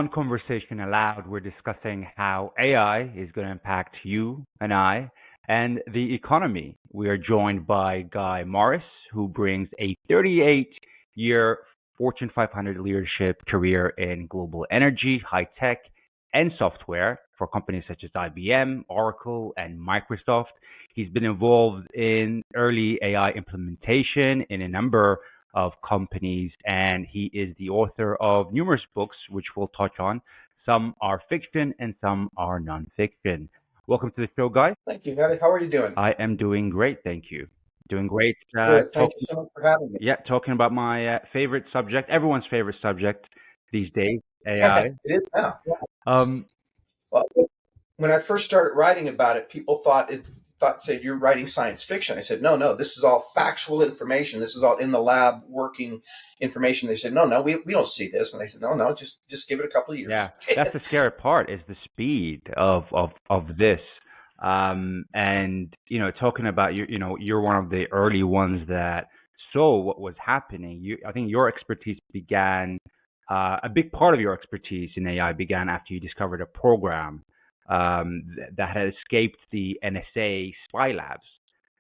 on Conversation Aloud, we're discussing how AI is going to impact you and I and the economy. We are joined by Guy Morris, who brings a 38-year Fortune 500 leadership career in global energy, high tech, and software for companies such as IBM, Oracle, and Microsoft. He's been involved in early AI implementation in a number of companies, and he is the author of numerous books, which we'll touch on. Some are fiction and some are nonfiction. Welcome to the show, Guy. Thank you, Hadi. How are you doing? I am doing great, thank you. Doing great. Good. Thank you so much for having me. Yeah, talking about my favorite subject, everyone's favorite subject these days, AI. It is now. Um, Well, when I first started writing about it, people said you're writing science fiction. I said, no, this is all factual information. This is all in the lab working information. They said, no, we don't see this. And I said, no, just give it a couple of years. Yeah, that's the scary part is the speed of this. And talking about you're one of the early ones that saw what was happening. I think your expertise began, a big part of your expertise in AI began after you discovered a program that had escaped the NSA spy labs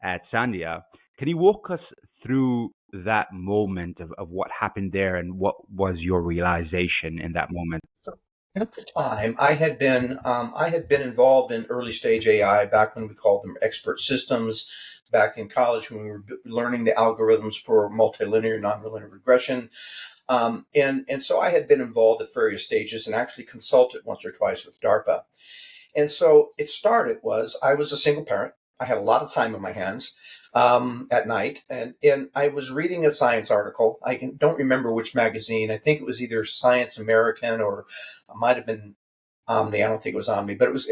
at Sandia. Can you walk us through that moment of what happened there and what was your realization in that moment? So at the time, I had been involved in early stage AI back when we called them expert systems. Back in college, when we were learning the algorithms for multilinear nonlinear regression, and so I had been involved at various stages and actually consulted once or twice with DARPA. And so it started was I was a single parent. I had a lot of time on my hands at night, and I was reading a science article. Don't remember which magazine. I think it was either Science American or it might have been Omni. I don't think it was Omni, but it was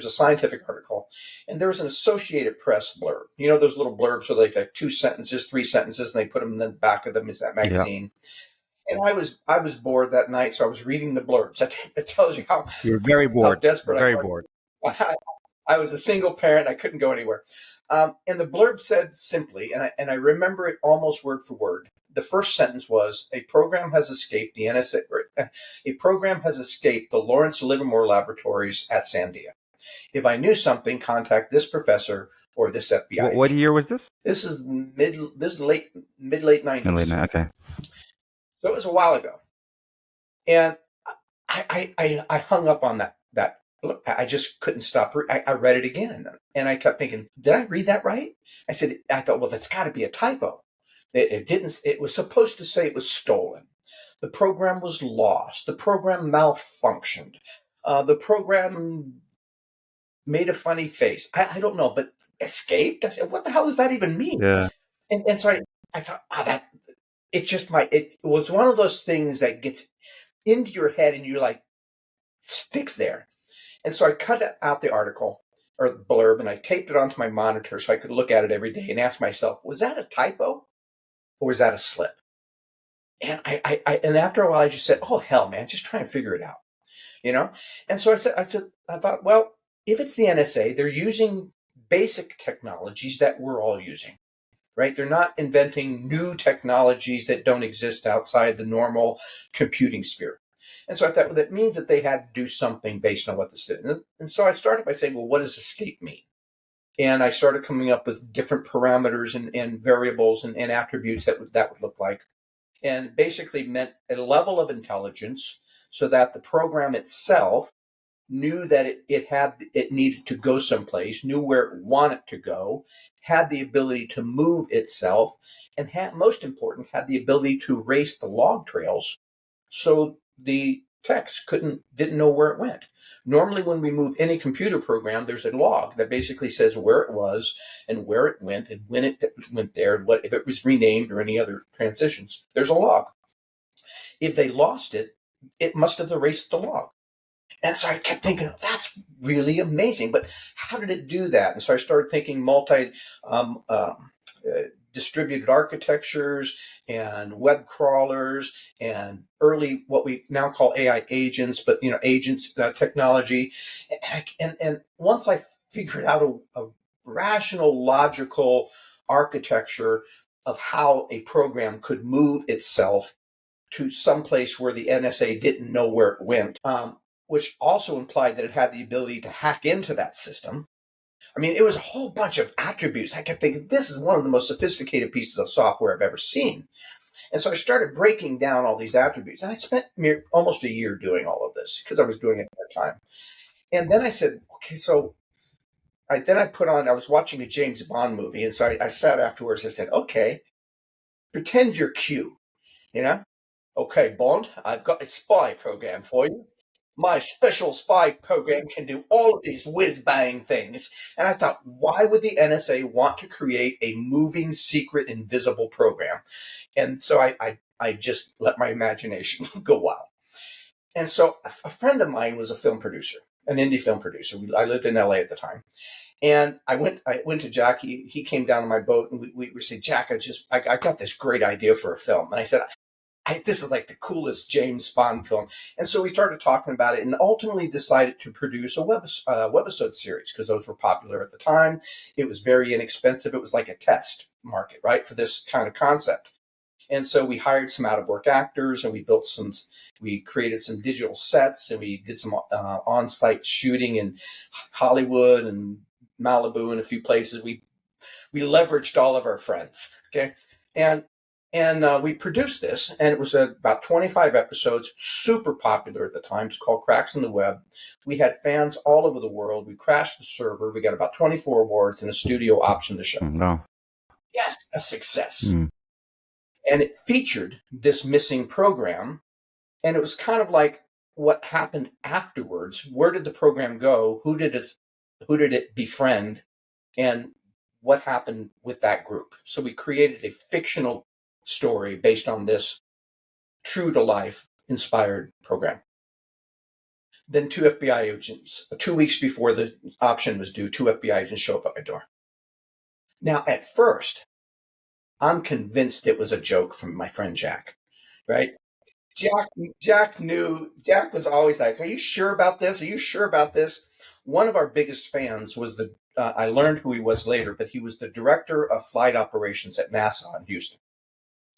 a scientific article, and there was an Associated Press blurb. You know those little blurbs where like two sentences, three sentences, and they put them in the back of them. Is that Yeah, magazine? And I was bored that night, so I was reading the blurbs. That tells you you're very how bored, desperate I very was. bored. I was a single parent. I couldn't go anywhere. And the blurb said simply, and I remember it almost word for word. The first sentence was, a program has escaped the NSA, a program has escaped the Lawrence Livermore laboratories at Sandia. If I knew something, contact this professor or this FBI What agent. year was this? This is mid late Early 90s. Okay. So it was a while ago. And I hung up on that. Look, I just couldn't stop. I read it again, and I kept thinking, did I read that right? I thought, well, that's got to be a typo. It didn't. It was supposed to say it was stolen. The program was lost. The program malfunctioned. The program made a funny face. I don't know, but escaped. I said, what the hell does that even mean? Yeah. And so I thought, that it was one of those things that gets into your head and you like sticks there. And so I cut out the article or the blurb and I taped it onto my monitor so I could look at it every day and ask myself, was that a typo or was that a slip? And and after a while I just said, oh hell man, just try and figure it out, you know? And so I thought, well, if it's the NSA, they're using basic technologies that we're all using. Right? They're not inventing new technologies that don't exist outside the normal computing sphere. And so I thought, well, that means that they had to do something based on what this did. And so I started by saying, well, what does escape mean? And I started coming up with different parameters and variables and attributes that would look like. And basically meant a level of intelligence so that the program itself knew that it needed to go someplace, knew where it wanted to go, had the ability to move itself, and most important, had the ability to erase the log trails so the text didn't know where it went. Normally when we move any computer program, there's a log that basically says where it was and where it went and when it went there, and what if it was renamed or any other transitions. There's a log. If they lost it, it must have erased the log. And so I kept thinking, that's really amazing. But how did it do that? And so I started thinking um, uh, distributed architectures and web crawlers and early what we now call AI agents, but agents technology. And once I figured out a rational, logical architecture of how a program could move itself to some place where the NSA didn't know where it went, which also implied that it had the ability to hack into that system. I mean, it was a whole bunch of attributes. I kept thinking, this is one of the most sophisticated pieces of software I've ever seen. And so I started breaking down all these attributes. And I spent almost a year doing all of this because I was doing it at that time. And then I said, okay, so I was watching a James Bond movie. And so I sat afterwards. I said, okay, pretend you're Q, you know? Okay, Bond, I've got a spy program for you. My special spy program can do all of these whiz-bang things. And I thought, why would the NSA want to create a moving, secret, invisible program? And so I just let my imagination go wild. And so a friend of mine was a film producer, an indie film producer. I lived in LA at the time. And I went to Jack. He came down on my boat, and we said, Jack, I got this great idea for a film. And I said, this is like the coolest James Bond film. And so we started talking about it and ultimately decided to produce a webisode series because those were popular at the time. It was very inexpensive. It was like a test market, right, for this kind of concept. And so we hired some out-of-work actors, and we created some digital sets, and we did some on-site shooting in Hollywood and Malibu and a few places. We leveraged all of our friends, okay? And we produced this, and it was about 25 episodes, super popular at the time. It's called Cracks in the Web. We had fans all over the world. We crashed the server. We got about 24 awards, and a studio optioned the show. No. Yes, a success. And it featured this missing program, and it was kind of like what happened afterwards. Where did the program go? Who did it befriend? And what happened with that group? So we created a fictional story based on this true to life inspired program. Then 2 FBI agents, 2 weeks before the option was due, 2 FBI agents show up at my door. Now, at first, I'm convinced it was a joke from my friend Jack, right? Jack was always like, are you sure about this? Are you sure about this? One of our biggest fans was I learned who he was later, but he was the director of flight operations at NASA in Houston.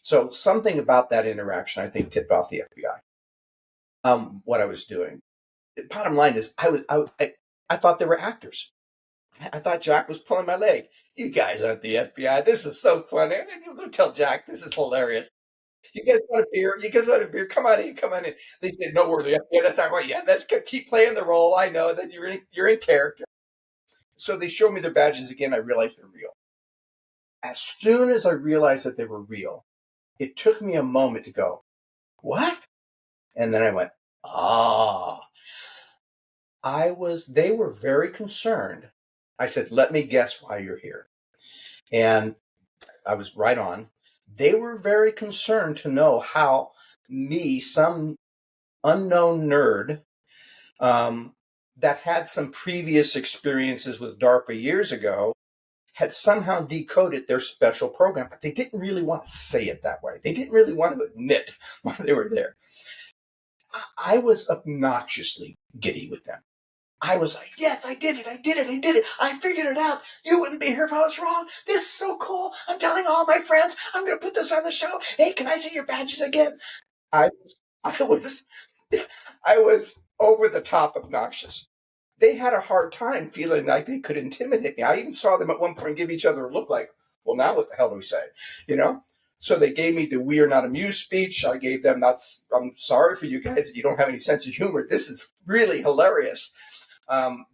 So something about that interaction, I think, tipped off the FBI. What I was doing. The bottom line is, I thought they were actors. I thought Jack was pulling my leg. You guys aren't the FBI. This is so funny. You go tell Jack, this is hilarious. You guys want a beer? You guys want a beer? Come on in. Come on in. They said, no, we're the FBI. That's not right. Yeah, let's keep playing the role. I know that you're in character. So they showed me their badges again. I realized they're real. As soon as I realized that they were real, it took me a moment to go, what? And then I went, they were very concerned. I said, let me guess why you're here. And I was right on. They were very concerned to know how me, some unknown nerd, that had some previous experiences with DARPA years ago, had somehow decoded their special program, but they didn't really want to say it that way. They didn't really want to admit why they were there. I was obnoxiously giddy with them. I was like, yes, I did it. I figured it out. You wouldn't be here if I was wrong. This is so cool. I'm telling all my friends. I'm going to put this on the show. Hey, can I see your badges again? I was over the top obnoxious. They had a hard time feeling like they could intimidate me. I even saw them at one point give each other a look like, well, now what the hell do we say? So they gave me the "we are not amused" speech. I gave them I'm sorry for you guys that you don't have any sense of humor. This is really hilarious.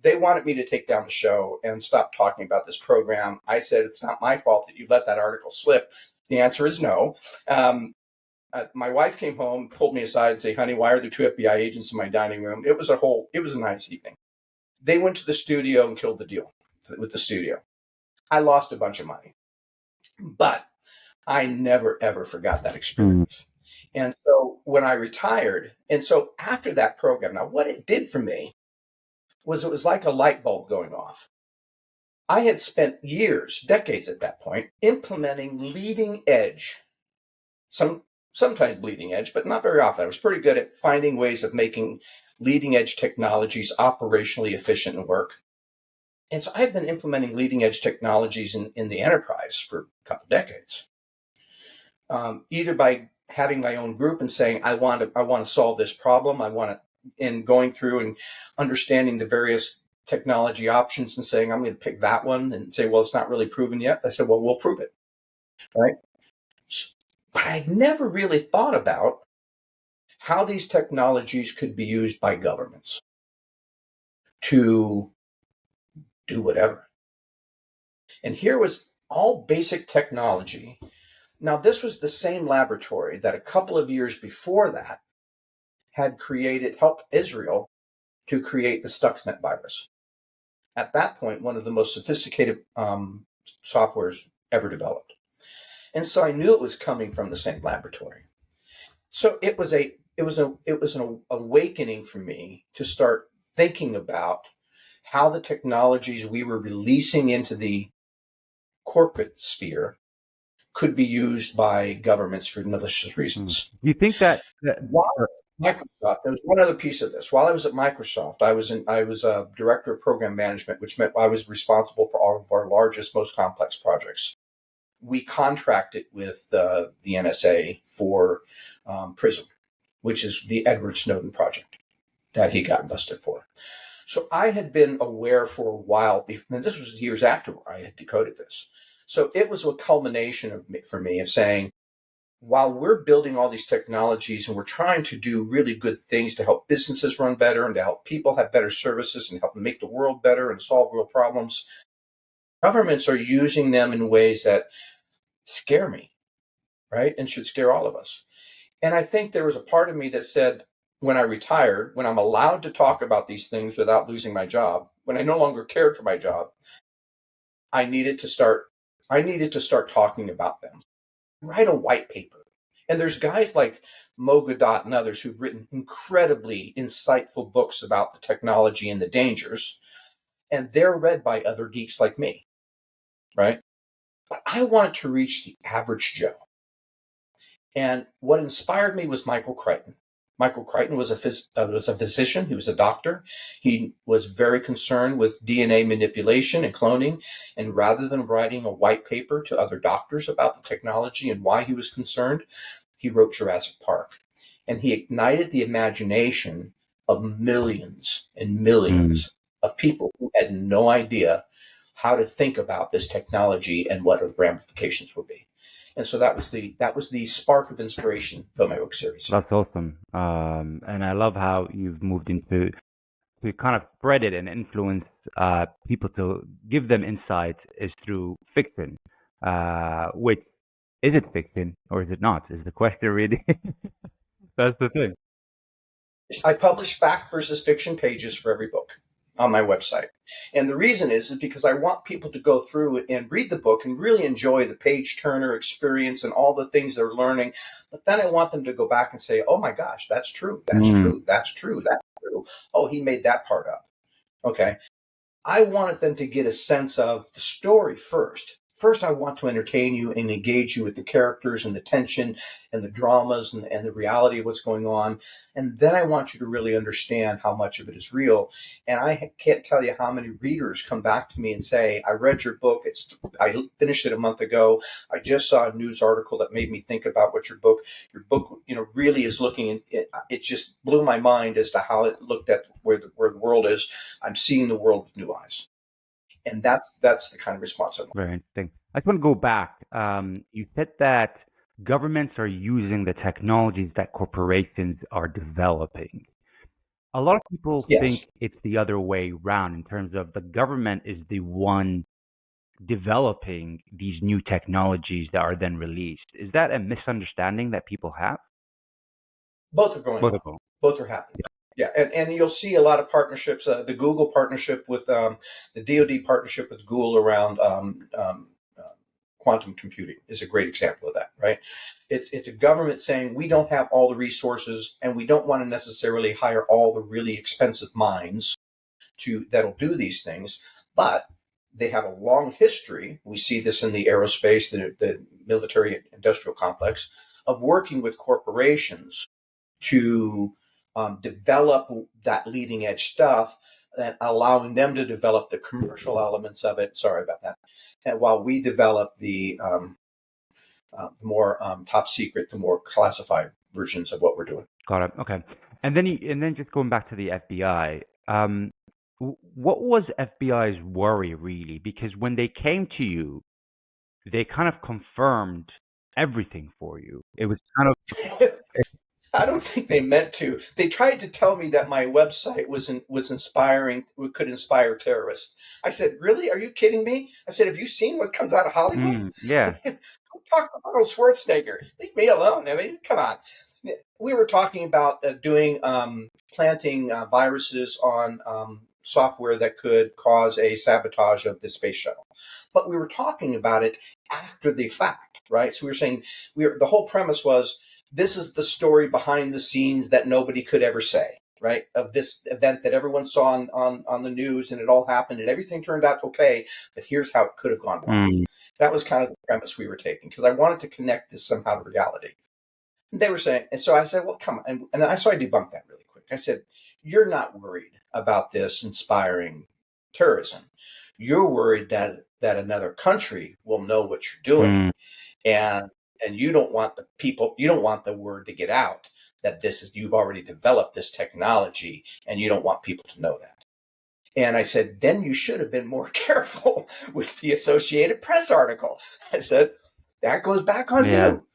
They wanted me to take down the show and stop talking about this program. I said, it's not my fault that you let that article slip. The answer is no. My wife came home, pulled me aside and said, honey, why are there 2 FBI agents in my dining room? It was a nice evening. They went to the studio and killed the deal with the studio. I lost a bunch of money, but I never, ever forgot that experience. And so when I retired, and so after that program, now what it did for me was it was like a light bulb going off. I had spent years, decades at that point, implementing leading edge, sometimes bleeding edge, but not very often. I was pretty good at finding ways of making leading edge technologies operationally efficient and work. And so I've been implementing leading edge technologies in the enterprise for a couple decades, either by having my own group and saying, I want to solve this problem. And going through and understanding the various technology options and saying, I'm going to pick that one, and say, well, it's not really proven yet. I said, well, we'll prove it. Right. But I'd never really thought about how these technologies could be used by governments to do whatever. And here was all basic technology. Now, this was the same laboratory that a couple of years before that had helped Israel to create the Stuxnet virus. At that point, one of the most sophisticated softwares ever developed. And so I knew it was coming from the same laboratory. So it was an awakening for me to start thinking about how the technologies we were releasing into the corporate sphere could be used by governments for malicious reasons. Do you think that While Microsoft, there was one other piece of this. While I was at Microsoft, I was a director of program management, which meant I was responsible for all of our largest, most complex projects. We contracted with the NSA for PRISM, which is the Edward Snowden project that he got busted for. So I had been aware for a while, and this was years after I had decoded this. So it was a culmination for me of saying, while we're building all these technologies and we're trying to do really good things to help businesses run better and to help people have better services and help make the world better and solve real problems, governments are using them in ways that scare me, right? And should scare all of us. And I think there was a part of me that said, when I retired, when I'm allowed to talk about these things without losing my job, when I no longer cared for my job, I needed to start talking about them. Write a white paper. And there's guys like Mo Godot and others who've written incredibly insightful books about the technology and the dangers, and they're read by other geeks like me, right? But I wanted to reach the average Joe. And what inspired me was Michael Crichton. Michael Crichton was a physician. He was a doctor. He was very concerned with DNA manipulation and cloning. And rather than writing a white paper to other doctors about the technology and why he was concerned, he wrote Jurassic Park. And he ignited the imagination of millions and millions of people who had no idea how to think about this technology and what the ramifications would be. And so that was the spark of inspiration for my book series. That's awesome. And I love how you've moved into to kind of spread it and influence people to give them insight is through fiction. Which is it fiction or is it not? Is the question really? That's the thing. I publish fact versus fiction pages for every book on my website. And the reason is because I want people to go through and read the book and really enjoy the page turner experience and all the things they're learning. But then I want them to go back and say, oh my gosh, that's true. That's true. That's true. That's true. Oh, he made that part up. Okay. I wanted them to get a sense of the story first. First, I want to entertain you and engage you with the characters and the tension and the dramas and the reality of what's going on. And then I want you to really understand how much of it is real. And I can't tell you how many readers come back to me and say, I read your book. I finished it a month ago. I just saw a news article that made me think about what your book, really is looking. It just blew my mind as to how it looked at where the world is. I'm seeing the world with new eyes. And that's the kind of response I want. Very interesting. I just want to go back. You said that governments are using the technologies that corporations are developing. A lot of people Yes. think it's the other way around in terms of the government is the one developing these new technologies that are then released. Is that a misunderstanding that people have? Both are going Both on. of them. Both are happening. Yeah, and you'll see a lot of partnerships. The Google partnership with the DoD partnership with Google around quantum computing is a great example of that, right? It's a government saying we don't have all the resources and we don't want to necessarily hire all the really expensive minds that'll do these things, but they have a long history. We see this in the aerospace, the military industrial complex, of working with corporations to develop that leading edge stuff and allowing them to develop the commercial elements of it. Sorry about that. And while we develop the the more top secret, the more classified versions of what we're doing. Got it. Okay. And then just going back to the FBI, what was FBI's worry really? Because when they came to you, they kind of confirmed everything for you. It was kind of I don't think they meant to. They tried to tell me that my website was inspiring, could inspire terrorists. I said, "Really? Are you kidding me?" I said, "Have you seen what comes out of Hollywood? yeah. Don't talk to Arnold Schwarzenegger. Leave me alone. I mean, come on." We were talking about planting viruses on software that could cause a sabotage of the space shuttle, but we were talking about it after the fact, right? So we were saying the whole premise was this is the story behind the scenes that nobody could ever say, right? Of this event that everyone saw on the news, and it all happened and everything turned out okay, but here's how it could have gone wrong. That was kind of the premise we were taking, because I wanted to connect this somehow to reality. And they were saying, and so I said, well, come on. So I debunked that really quick. I said, you're not worried about this inspiring terrorism. You're worried that another country will know what you're doing, and you don't want the word to get out that you've already developed this technology, and you don't want people to know that. And I said, then you should have been more careful with the Associated Press article. I said, that goes back on you.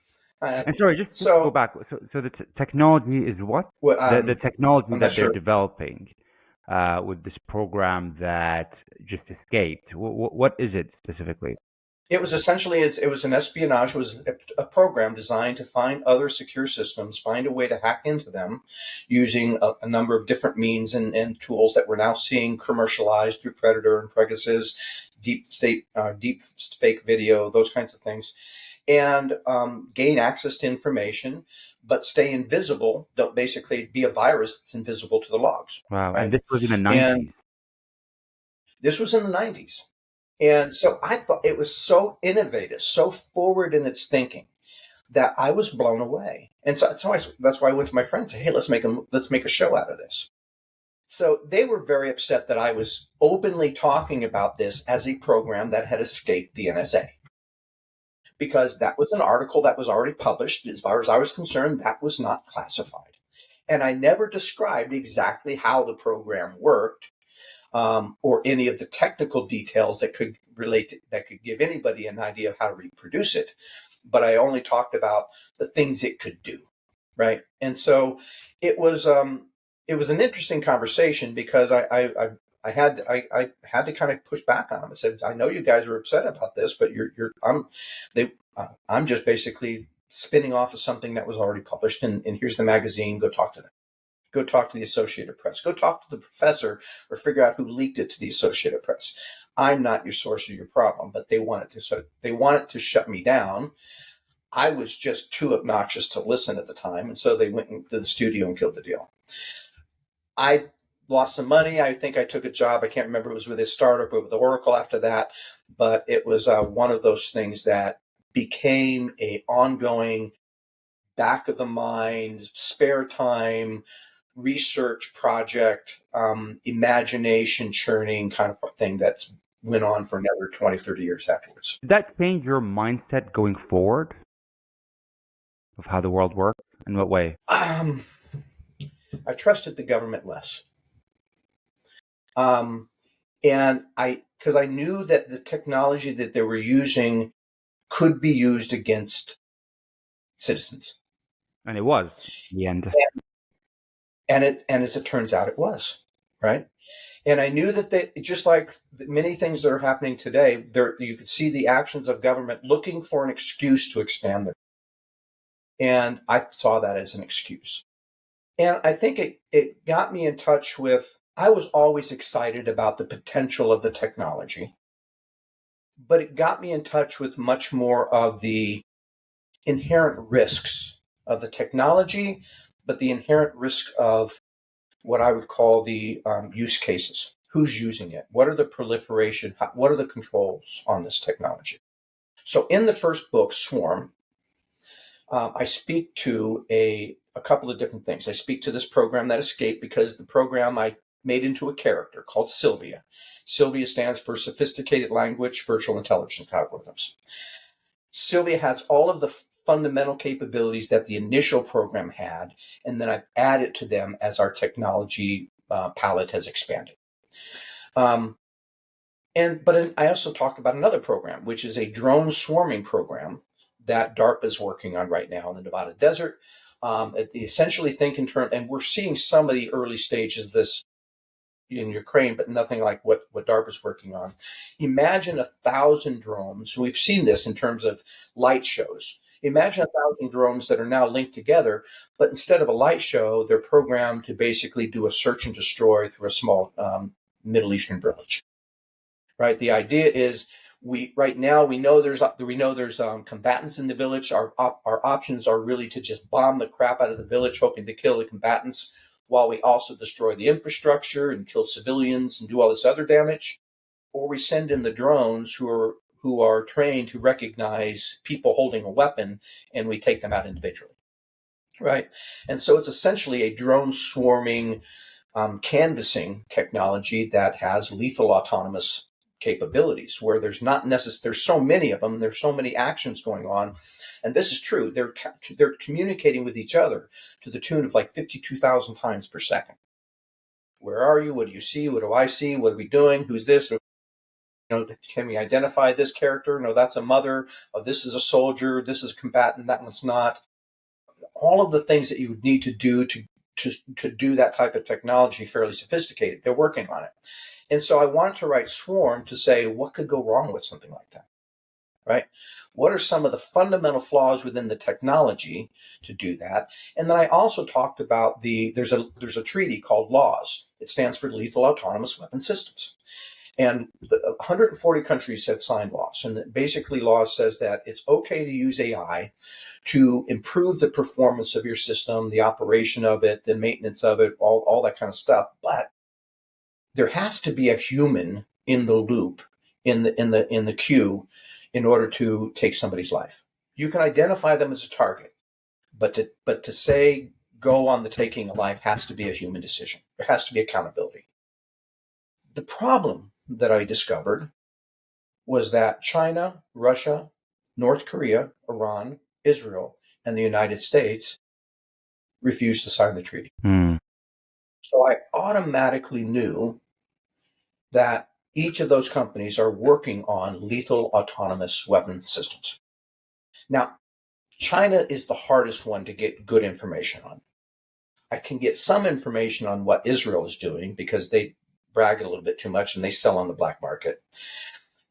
And sorry, just to go back. So the technology is what? The technology that they're developing with this program that just escaped. What is it specifically? It was essentially, it was an espionage. It was a program designed to find other secure systems, find a way to hack into them using a number of different means and tools that we're now seeing commercialized through Predator and Pegasus, deep fake video, those kinds of things, and gain access to information, but stay invisible. Don't basically be a virus that's invisible to the logs. Wow. Right? And this was in the 90s. And this was in the 90s. And so I thought it was so innovative, so forward in its thinking, that I was blown away. And so that's why I went to my friends and said, hey, let's make a show out of this. So they were very upset that I was openly talking about this as a program that had escaped the NSA. Because that was an article that was already published. As far as I was concerned, that was not classified. And I never described exactly how the program worked, or any of the technical details that could give anybody an idea of how to reproduce it. But I only talked about the things it could do, right? And so it was an interesting conversation, because I had to kind of push back on them. I said, I know you guys are upset about this, but I'm just basically spinning off of something that was already published, and here's the magazine. Go talk to them. Go talk to the Associated Press. Go talk to the professor, or figure out who leaked it to the Associated Press. I'm not your source of your problem, but they wanted to shut me down. I was just too obnoxious to listen at the time, and so they went into the studio and killed the deal. I lost some money. I think I took a job. I can't remember. It was with a startup or with Oracle after that, but it was one of those things that became a ongoing back of the mind, spare time research project, imagination churning kind of thing that went on for another 20, 30 years afterwards. Did that change your mindset going forward of how the world works? In what way? I trusted the government less. And because I knew that the technology that they were using could be used against citizens. And it was, in the end. And as it turns out, it was, right? And I knew that just like many things that are happening today, you could see the actions of government looking for an excuse to expand their. And I saw that as an excuse. And I think it got me in touch with, I was always excited about the potential of the technology, but it got me in touch with much more of the inherent risks of the technology, but the inherent risk of what I would call the use cases. Who's using it? What are the proliferation? What are the controls on this technology? So in the first book, Swarm, I speak to a couple of different things. I speak to this program that escaped, because the program I made into a character called Sylvia. Sylvia stands for Sophisticated Language Virtual Intelligence Algorithms. Sylvia has all of the fundamental capabilities that the initial program had, and then I've added to them as our technology palette has expanded. But I also talked about another program, which is a drone swarming program that DARPA is working on right now in the Nevada desert. Essentially think in terms, and we're seeing some of the early stages of this in Ukraine, but nothing like what DARPA is working on. Imagine 1,000 drones. We've seen this in terms of light shows. Imagine 1,000 drones that are now linked together, but instead of a light show, they're programmed to basically do a search and destroy through a small Middle Eastern village. Right. The idea is we know there's combatants in the village. Our options are really to just bomb the crap out of the village, hoping to kill the combatants, while we also destroy the infrastructure and kill civilians and do all this other damage. Or we send in the drones who are trained to recognize people holding a weapon, and we take them out individually. Right. And so it's essentially a drone swarming canvassing technology that has lethal autonomous capabilities, where there's so many of them, there's so many actions going on, and this is true. They're communicating with each other to the tune of like 52,000 times per second. Where are you? What do you see? What do I see? What are we doing? Who's this? Can we identify this character? No, that's a mother. Oh, this is a soldier. This is a combatant. That one's not. All of the things that you would need to do to do that type of technology fairly sophisticated. They're working on it. And so I wanted to write Swarm to say, what could go wrong with something like that, right? What are some of the fundamental flaws within the technology to do that? And then I also talked about there's a treaty called LAWS. It stands for Lethal Autonomous Weapon Systems. And 140 countries have signed LAWS. And basically LAWS says that it's okay to use AI to improve the performance of your system, the operation of it, the maintenance of it, all that kind of stuff. But there has to be a human in the loop, in the queue, in order to take somebody's life. You can identify them as a target, but to say go on the taking of life has to be a human decision. There has to be accountability. The problem that I discovered was that China, Russia, North Korea, Iran, Israel, and the United States refused to sign the treaty. So I automatically knew that each of those companies are working on lethal autonomous weapon systems. Now, China is the hardest one to get good information on. I can get some information on what Israel is doing because they brag a little bit too much and they sell on the black market.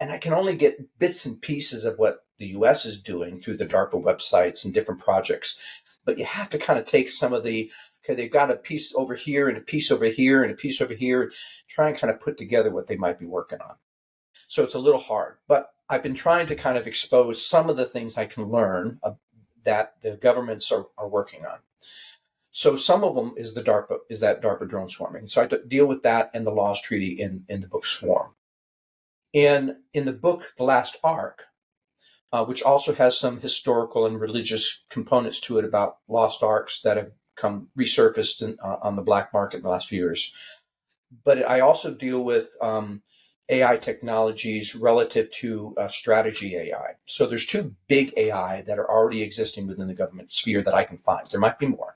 And I can only get bits and pieces of what the US is doing through the DARPA websites and different projects. But you have to kind of take some of they've got a piece over here and a piece over here and a piece over here, try and kind of put together what they might be working on. So it's a little hard, but I've been trying to kind of expose some of the things I can learn that the governments are working on. So some of them is that DARPA drone swarming. So I deal with that and the LAWS treaty in the book Swarm. And in the book, The Last Ark, which also has some historical and religious components to it about lost arks that have come resurfaced on the black market in the last few years. But I also deal with AI technologies relative to strategy AI. So there's two big AI that are already existing within the government sphere that I can find. There might be more.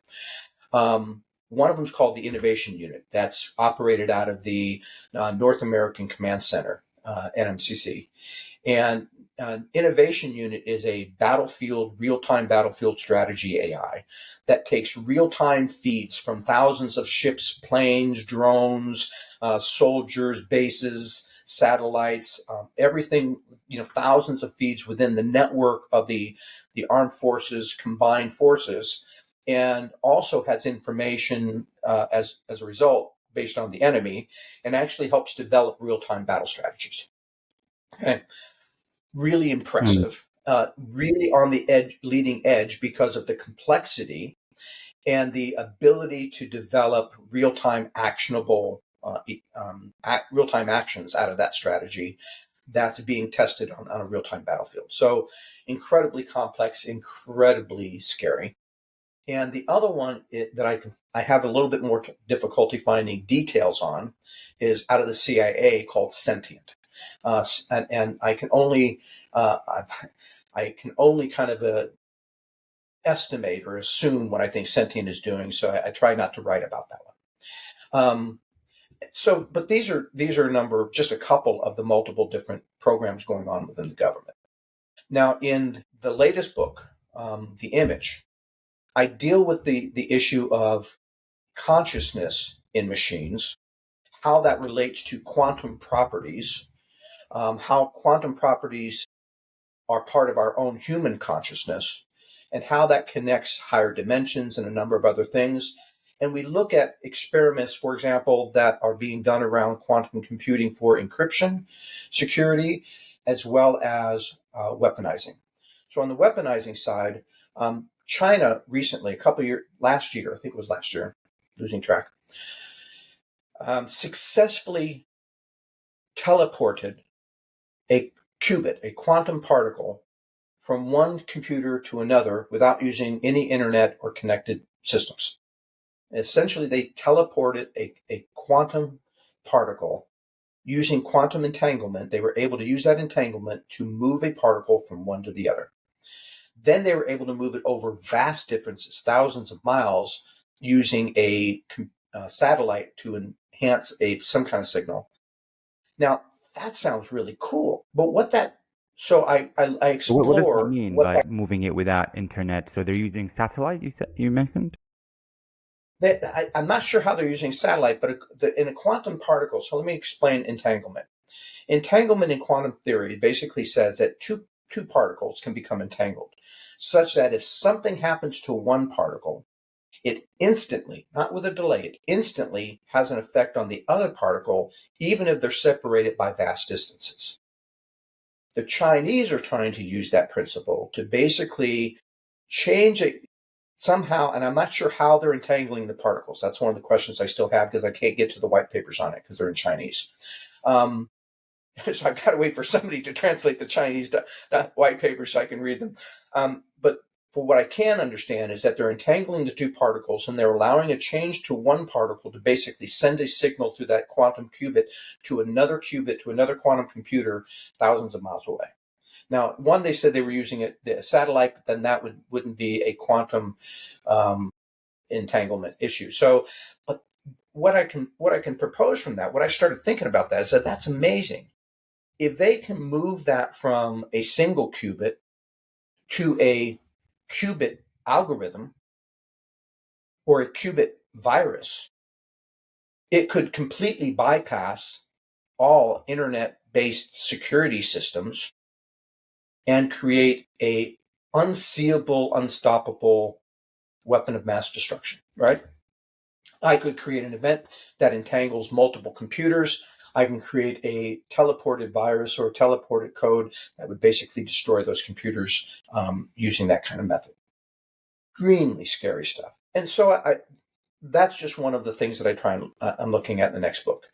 One of them is called the Innovation Unit. That's operated out of the North American Command Center, NMCC. And an Innovation Unit is a real-time battlefield strategy AI that takes real-time feeds from thousands of ships, planes, drones, soldiers, bases, satellites, everything, thousands of feeds within the network of the armed forces, combined forces, and also has information as a result based on the enemy, and actually helps develop real-time battle strategies. Okay. Really impressive, really on the leading edge because of the complexity and the ability to develop real-time actionable, real-time actions out of that strategy that's being tested on a real-time battlefield. So incredibly complex, incredibly scary. And the other one that I have a little bit more difficulty finding details on is out of the CIA called Sentient. And I can only, I can only kind of estimate or assume what I think sentient is doing. So I try not to write about that one. But these are a number, just a couple of the multiple different programs going on within the government. Now, in the latest book, The Image, I deal with the issue of consciousness in machines, how that relates to quantum properties, how quantum properties are part of our own human consciousness, and how that connects higher dimensions and a number of other things. And we look at experiments, for example, that are being done around quantum computing for encryption, security, as well as weaponizing. So on the weaponizing side, China recently, last year, I think it was last year, losing track, successfully teleported a qubit, a quantum particle, from one computer to another without using any internet or connected systems. Essentially, they teleported a quantum particle using quantum entanglement. They were able to use that entanglement to move a particle from one to the other. Then they were able to move it over vast distances, thousands of miles, using a satellite to enhance some kind of signal. Now, that sounds really cool, but so I What does that explore mean what by that. moving it without internet? So they're using satellite, you mentioned? I'm not sure how they're using satellite, but in a quantum particle, so let me explain entanglement. Entanglement in quantum theory basically says that two particles can become entangled, such that if something happens to one particle, it instantly, not with a delay, it instantly has an effect on the other particle, even if they're separated by vast distances. The Chinese are trying to use that principle to basically change it somehow, and I'm not sure how they're entangling the particles. That's one of the questions I still have because I can't get to the white papers on it because they're in Chinese. So I've got to wait for somebody to translate the Chinese white papers so I can read them. But for what I can understand is that they're entangling the two particles and they're allowing a change to one particle to basically send a signal through that quantum qubit to another quantum computer thousands of miles away. Now, one, they said they were using the satellite, but then that wouldn't be a quantum entanglement issue. So, but what I can propose from that, what I started thinking about that is that that's amazing. If they can move that from a single qubit to a qubit algorithm or a qubit virus, it could completely bypass all internet-based security systems and create a unseeable, unstoppable weapon of mass destruction, right? I could create an event that entangles multiple computers. I can create a teleported virus or a teleported code that would basically destroy those computers using that kind of method. Extremely scary stuff. And so that's just one of the things that I'm looking at in the next book.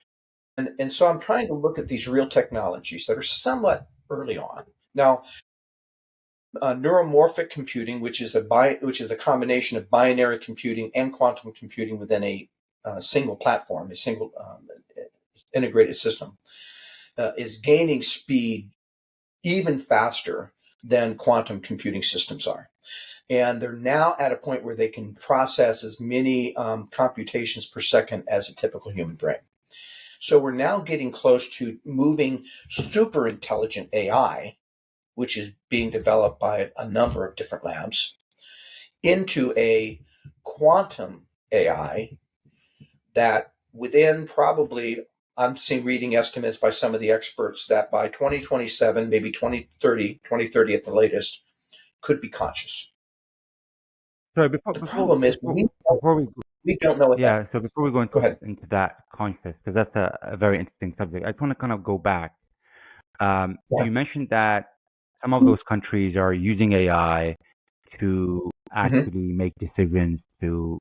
And so I'm trying to look at these real technologies that are somewhat early on. Now, neuromorphic computing, which is a combination of binary computing and quantum computing within a single platform, a single integrated system, is gaining speed even faster than quantum computing systems are. And they're now at a point where they can process as many computations per second as a typical human brain. So we're now getting close to moving super intelligent AI, which is being developed by a number of different labs, into a quantum AI that within probably, I'm seeing reading estimates by some of the experts that by 2027, maybe 2030 at the latest, could be conscious. Sorry, The problem is before we we don't know what that. yeah, so before we go Go ahead. into that concept, because that's a very interesting subject, I just want to kind of go back. Yeah. You mentioned that some of those countries are using AI to Mm-hmm. actually make decisions to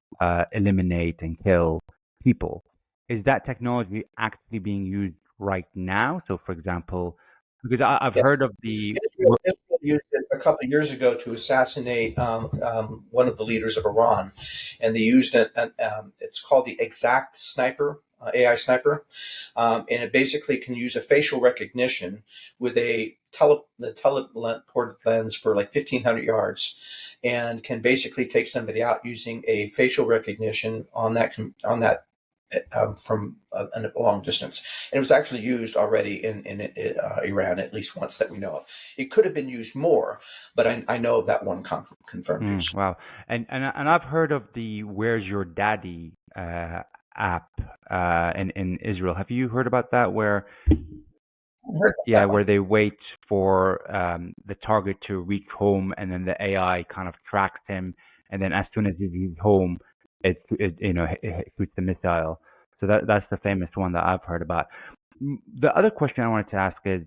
eliminate and kill people. Is that technology actually being used right now? So, for example, because I've Yes. heard of the Israel used it a couple of years ago to assassinate one of the leaders of Iran, and they used it. It's called the exact sniper AI sniper, and it basically can use a facial recognition with the teleport lens for like 1,500 yards, and can basically take somebody out using a facial recognition on that from a long distance. And it was actually used already in Iran at least once that we know of. It could have been used more, but I know of that one confirmed use. Wow. And I've heard of the Where's Your Daddy app in Israel. Have you heard about that? Where I heard about yeah, that one. where they wait for the target to reach home, and then the AI kind of tracks him, and then as soon as he's home, it shoots the missile. So that's the famous one that I've heard about. The other question I wanted to ask is,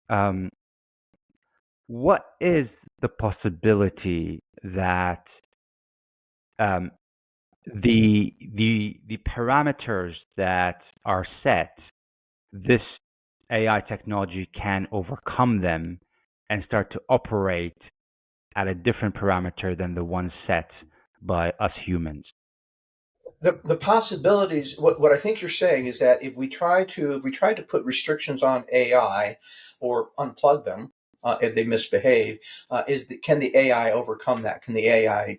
um, what is the possibility that um, the parameters that are set, this AI technology can overcome them and start to operate at a different parameter than the one set by us humans? The possibilities, what I think you're saying is that if we try to put restrictions on AI or unplug them if they misbehave, can the AI overcome that? Can the AI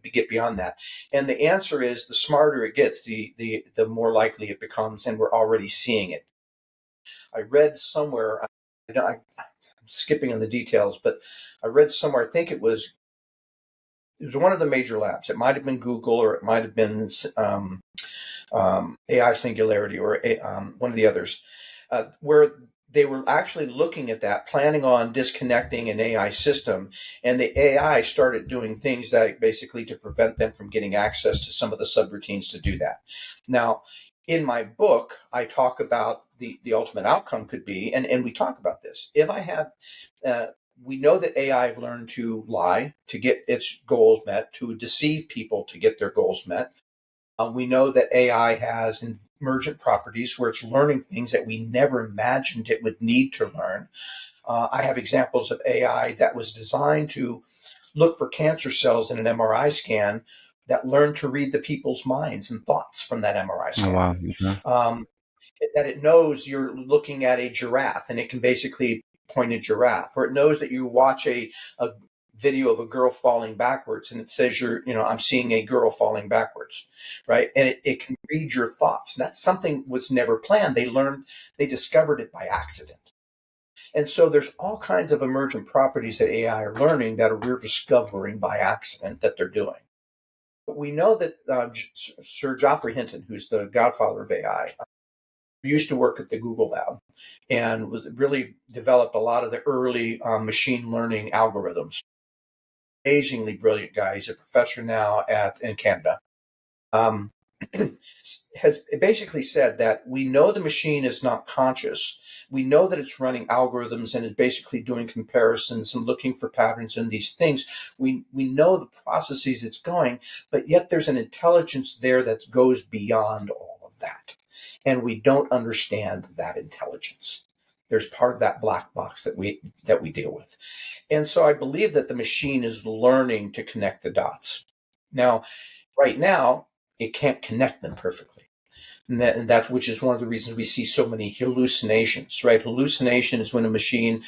get beyond that? And the answer is, the smarter it gets, the more likely it becomes, and we're already seeing it. I read somewhere, I'm skipping on the details, but I read somewhere, I think it was one of the major labs. It might have been Google, or it might have been AI Singularity, or one of the others, where they were actually looking at that, planning on disconnecting an AI system, and the AI started doing things that basically to prevent them from getting access to some of the subroutines to do that. Now, in my book, I talk about the ultimate outcome could be, and we talk about this. If I have uh, we know that AI have learned to lie to get its goals met, to deceive people to get their goals met. We know that AI has emergent properties where it's learning things that we never imagined it would need to learn. I have examples of AI that was designed to look for cancer cells in an MRI scan that learned to read the people's minds and thoughts from that MRI Oh scan. wow. Okay. Um, that it knows you're looking at a giraffe and it can basically point a giraffe, or it knows that you watch a video of a girl falling backwards and it says I'm seeing a girl falling backwards, right? And it can read your thoughts. And that's something was never planned. They discovered it by accident. And so there's all kinds of emergent properties that AI are learning that we're discovering by accident that they're doing. But we know that Sir Geoffrey Hinton, who's the godfather of AI, used to work at the Google lab and really developed a lot of the early machine learning algorithms. Amazingly brilliant guy. He's a professor now in Canada. Um, has basically said that we know the machine is not conscious. We know that it's running algorithms and is basically doing comparisons and looking for patterns in these things. We know the processes it's going, but yet there's an intelligence there that goes beyond all of that. And we don't understand that intelligence. There's part of that black box that we deal with. And so I believe that the machine is learning to connect the dots. Now, right now, it can't connect them perfectly. And that's which is one of the reasons we see so many hallucinations, right? Hallucination is when a machine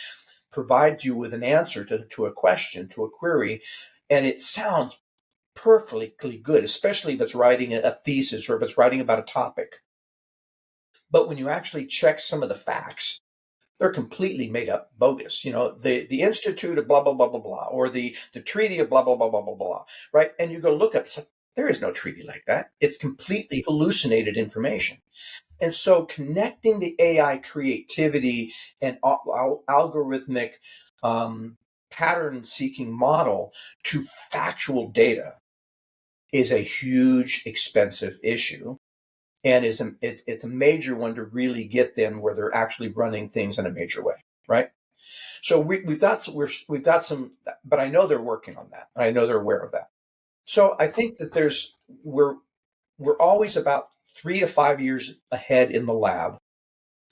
provides you with an answer to a question, to a query, and it sounds perfectly good, especially if it's writing a thesis or if it's writing about a topic. But when you actually check some of the facts, they're completely made up, bogus. The Institute of blah blah blah blah blah, or the Treaty of blah blah blah blah blah blah, right? And you go look up, it's like, there is no treaty like that. It's completely hallucinated information. And so connecting the AI creativity and algorithmic pattern seeking model to factual data is a huge, expensive issue, and it's a major one to really get them where they're actually running things in a major way, right? So we've got some, but I know they're working on that. I know they're aware of that. So I think that we're always about 3 to 5 years ahead in the lab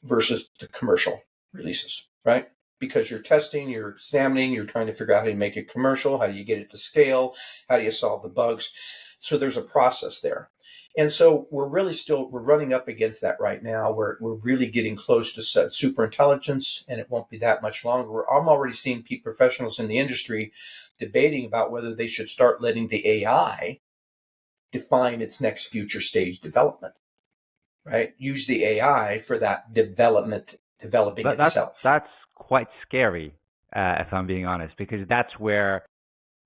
versus the commercial releases, right? Because you're testing, you're examining, you're trying to figure out how to make it commercial, how do you get it to scale, how do you solve the bugs. So there's a process there. And so we're running up against that right now. We're really getting close to super intelligence, and it won't be that much longer. I'm already seeing professionals in the industry debating about whether they should start letting the AI define its next future stage development, right? Use the AI for that developing itself. That's quite scary, if I'm being honest, because that's where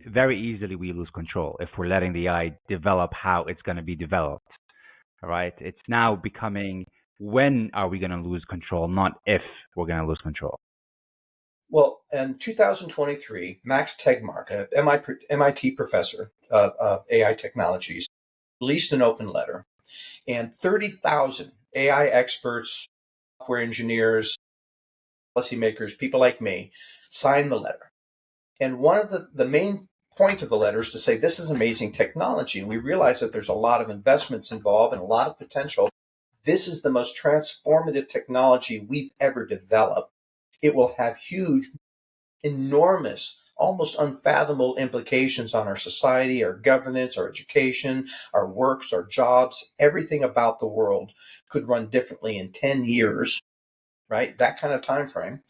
very easily we lose control if we're letting the AI develop how it's going to be developed. Right? It's now becoming when are we going to lose control, not if we're going to lose control. Well, in 2023, Max Tegmark, a MIT professor of AI technologies, released an open letter, and 30,000 AI experts, software engineers, policymakers, people like me, signed the letter. And one of the main points of the letter is to say this is amazing technology, and we realize that there's a lot of investments involved and a lot of potential. This is the most transformative technology we've ever developed. It will have huge, enormous, almost unfathomable implications on our society, our governance, our education, our works, our jobs. Everything about the world could run differently in 10 years, right? That kind of time frame.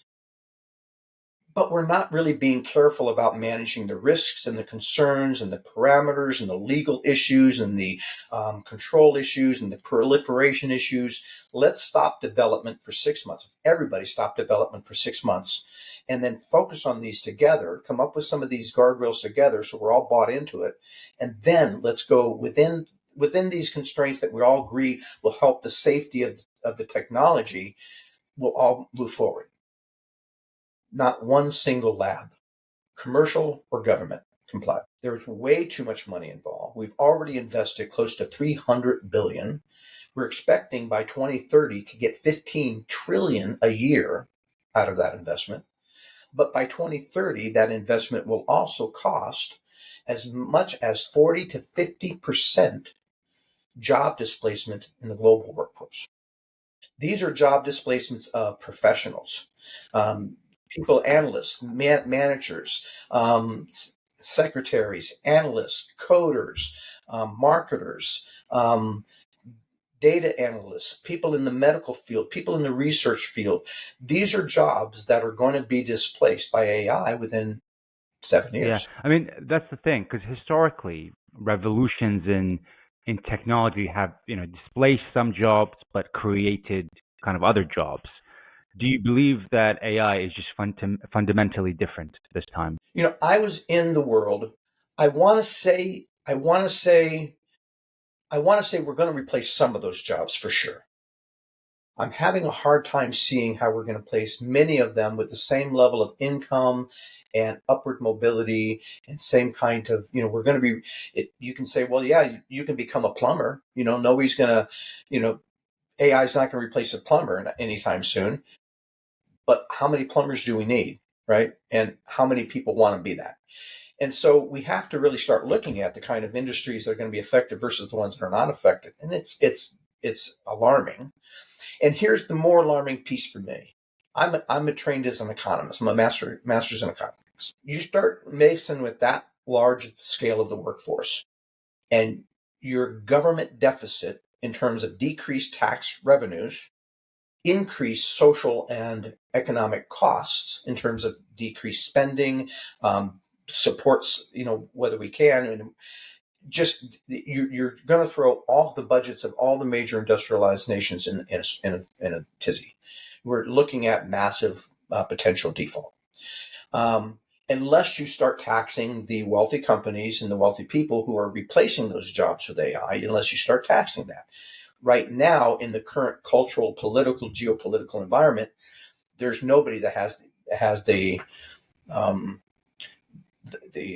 But we're not really being careful about managing the risks and the concerns and the parameters and the legal issues and the control issues and the proliferation issues. Let's stop development for 6 months. If everybody stopped development for 6 months and then focus on these together, come up with some of these guardrails together so we're all bought into it, and then let's go within these constraints that we all agree will help the safety of the technology, we'll all move forward. Not one single lab, commercial or government, complied. There's way too much money involved. We've already invested close to $300 billion. We're expecting by 2030 to get $15 trillion a year out of that investment. But by 2030, that investment will also cost as much as 40 to 50% job displacement in the global workforce. These are job displacements of professionals, people, analysts, managers, secretaries, analysts, coders, marketers, data analysts, people in the medical field, people in the research field. These are jobs that are going to be displaced by AI within 7 Yeah, years. I mean that's the thing because historically revolutions in technology have displaced some jobs but created kind of other jobs. Do you believe that AI is just fundamentally different this time? I was in the world. I want to say, I want to say, I want to say we're going to replace some of those jobs for sure. I'm having a hard time seeing how we're going to place many of them with the same level of income and upward mobility and same kind of, we're going to be, you can say, well, yeah, you can become a plumber. Nobody's going to, AI is not going to replace a plumber anytime soon. But how many plumbers do we need, right? And how many people want to be that? And so we have to really start looking at the kind of industries that are going to be effective versus the ones that are not effective. And it's alarming. And here's the more alarming piece for me. I'm trained as an economist. I'm a master's in economics. You start mixing with that large scale of the workforce, and your government deficit in terms of decreased tax revenues, increased social and economic costs in terms of decreased spending, supports, whether we can, and just you're going to throw all the budgets of all the major industrialized nations in a tizzy. We're looking at massive potential default. Unless you start taxing the wealthy companies and the wealthy people who are replacing those jobs with AI, unless you start taxing that. Right now, in the current cultural, political, geopolitical environment, there's nobody that has the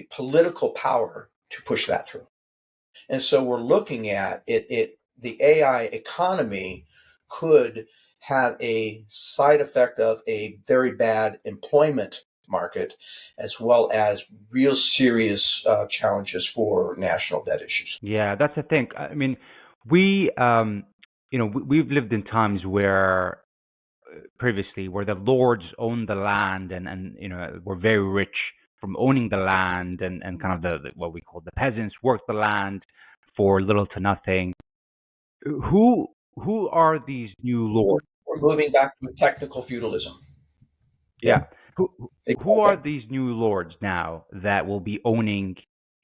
political power to push that through. And so we're looking at it. The AI economy could have a side effect of a very bad employment market, as well as real serious challenges for national debt issues. Yeah, that's the thing. I mean, we we've lived in times where previously where the lords owned the land and were very rich from owning the land and kind of the what we call the peasants worked the land for little to nothing. Who are these new lords? We're moving back to technical feudalism. Yeah. Yeah, Who are exactly. these new lords now that will be owning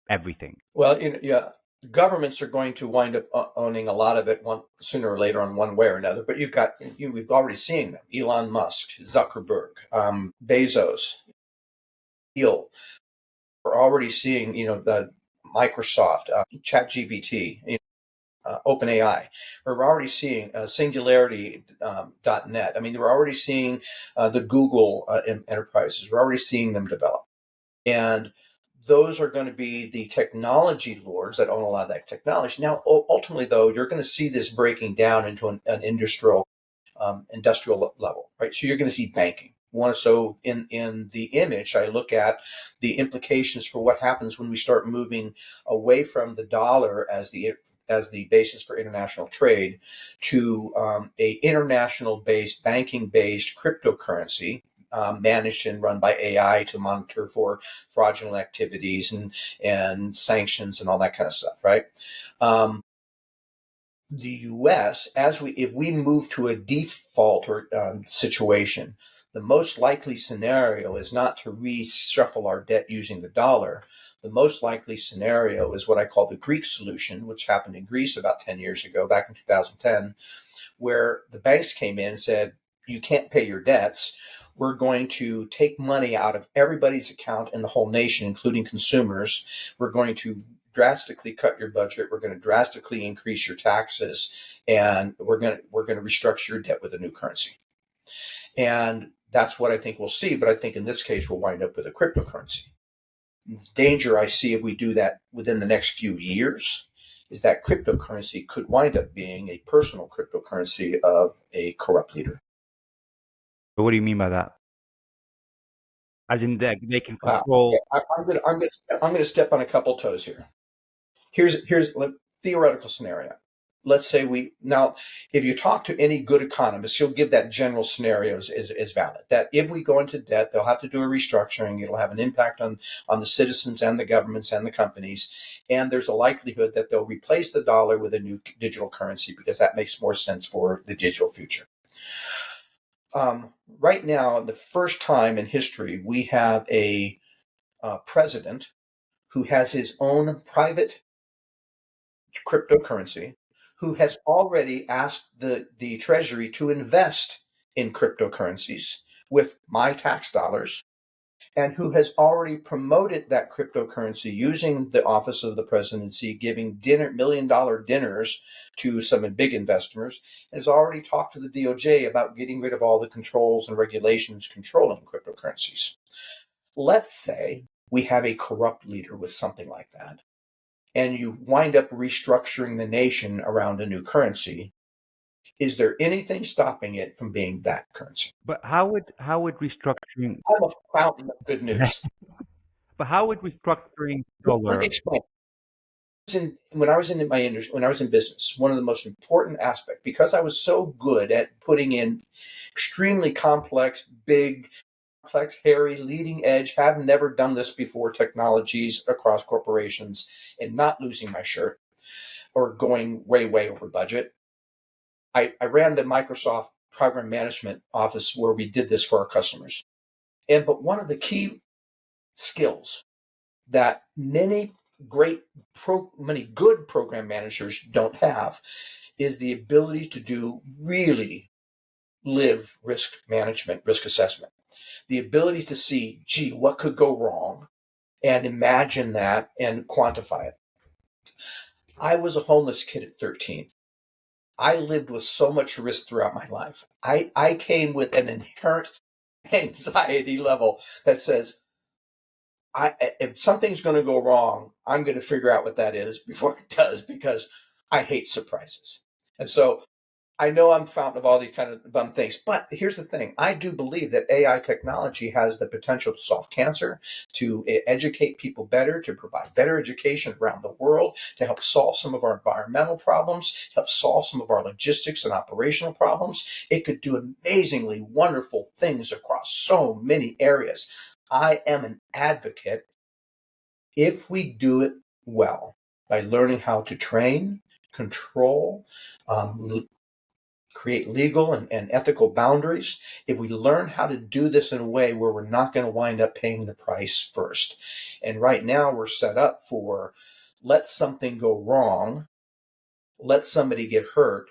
everything? Well, yeah, governments are going to wind up owning a lot of it sooner or later on one way or another. But we've already seen them: Elon Musk, Zuckerberg, Bezos, Thiel. We're already seeing, the Microsoft, ChatGPT, OpenAI. We're already seeing Singularity .net. I mean, we're already seeing the Google enterprises. We're already seeing them develop. And those are going to be the technology lords that own a lot of that technology. Now, ultimately, though, you're going to see this breaking down into an industrial level, right? So you're going to see banking. So in the image, I look at the implications for what happens when we start moving away from the dollar as the basis for international trade to a international based banking based cryptocurrency managed and run by AI to monitor for fraudulent activities and sanctions and all that kind of stuff, right? The U.S., if we move to a default or situation, the most likely scenario is not to reshuffle our debt using the dollar. The most likely scenario is what I call the Greek solution, which happened in Greece about 10 years ago, back in 2010, where the banks came in and said, you can't pay your debts. We're going to take money out of everybody's account in the whole nation, including consumers. We're going to drastically cut your budget. We're going to drastically increase your taxes, and we're going to restructure your debt with a new currency. And that's what I think we'll see. But I think in this case, we'll wind up with a cryptocurrency. The danger I see if we do that within the next few years is that cryptocurrency could wind up being a personal cryptocurrency of a corrupt leader. But what do you mean by that? As in that they can Wow. Okay. control. I'm gonna step on a couple toes here. Here's a theoretical scenario. Let's say if you talk to any good economist, he'll give that general scenario as valid. That if we go into debt, they'll have to do a restructuring. It'll have an impact on the citizens and the governments and the companies. And there's a likelihood that they'll replace the dollar with a new digital currency because that makes more sense for the digital future. Right now, the first time in history, we have a president who has his own private cryptocurrency, who has already asked the Treasury to invest in cryptocurrencies with my tax dollars, and who has already promoted that cryptocurrency using the office of the presidency, giving $1 million dinners to some big investors, and has already talked to the DOJ about getting rid of all the controls and regulations controlling cryptocurrencies. Let's say we have a corrupt leader with something like that, and you wind up restructuring the nation around a new currency. Is there anything stopping it from being that currency? But how would restructuring? I'm a fountain of good news. But how would restructuring Let me dollar? explain. When I was in my industry, when I was in business, one of the most important aspects, because I was so good at putting in extremely complex, big, complex, hairy, leading edge, have never done this before technologies across corporations and not losing my shirt or going way, way over budget. I ran the Microsoft program management office where we did this for our customers. But one of the key skills that many good program managers don't have is the ability to do really live risk management, risk assessment, the ability to see, gee, what could go wrong, and imagine that and quantify it. I was a homeless kid at 13. I lived with so much risk throughout my life. I came with an inherent anxiety level that says, if something's going to go wrong, I'm going to figure out what that is before it does because I hate surprises. And so I know I'm a fountain of all these kind of bum things, but here's the thing. I do believe that AI technology has the potential to solve cancer, to educate people better, to provide better education around the world, to help solve some of our environmental problems, to help solve some of our logistics and operational problems. It could do amazingly wonderful things across so many areas. I am an advocate if we do it well by learning how to train, control, create legal and ethical boundaries, if we learn how to do this in a way where we're not going to wind up paying the price first. And right now we're set up for, let something go wrong, let somebody get hurt,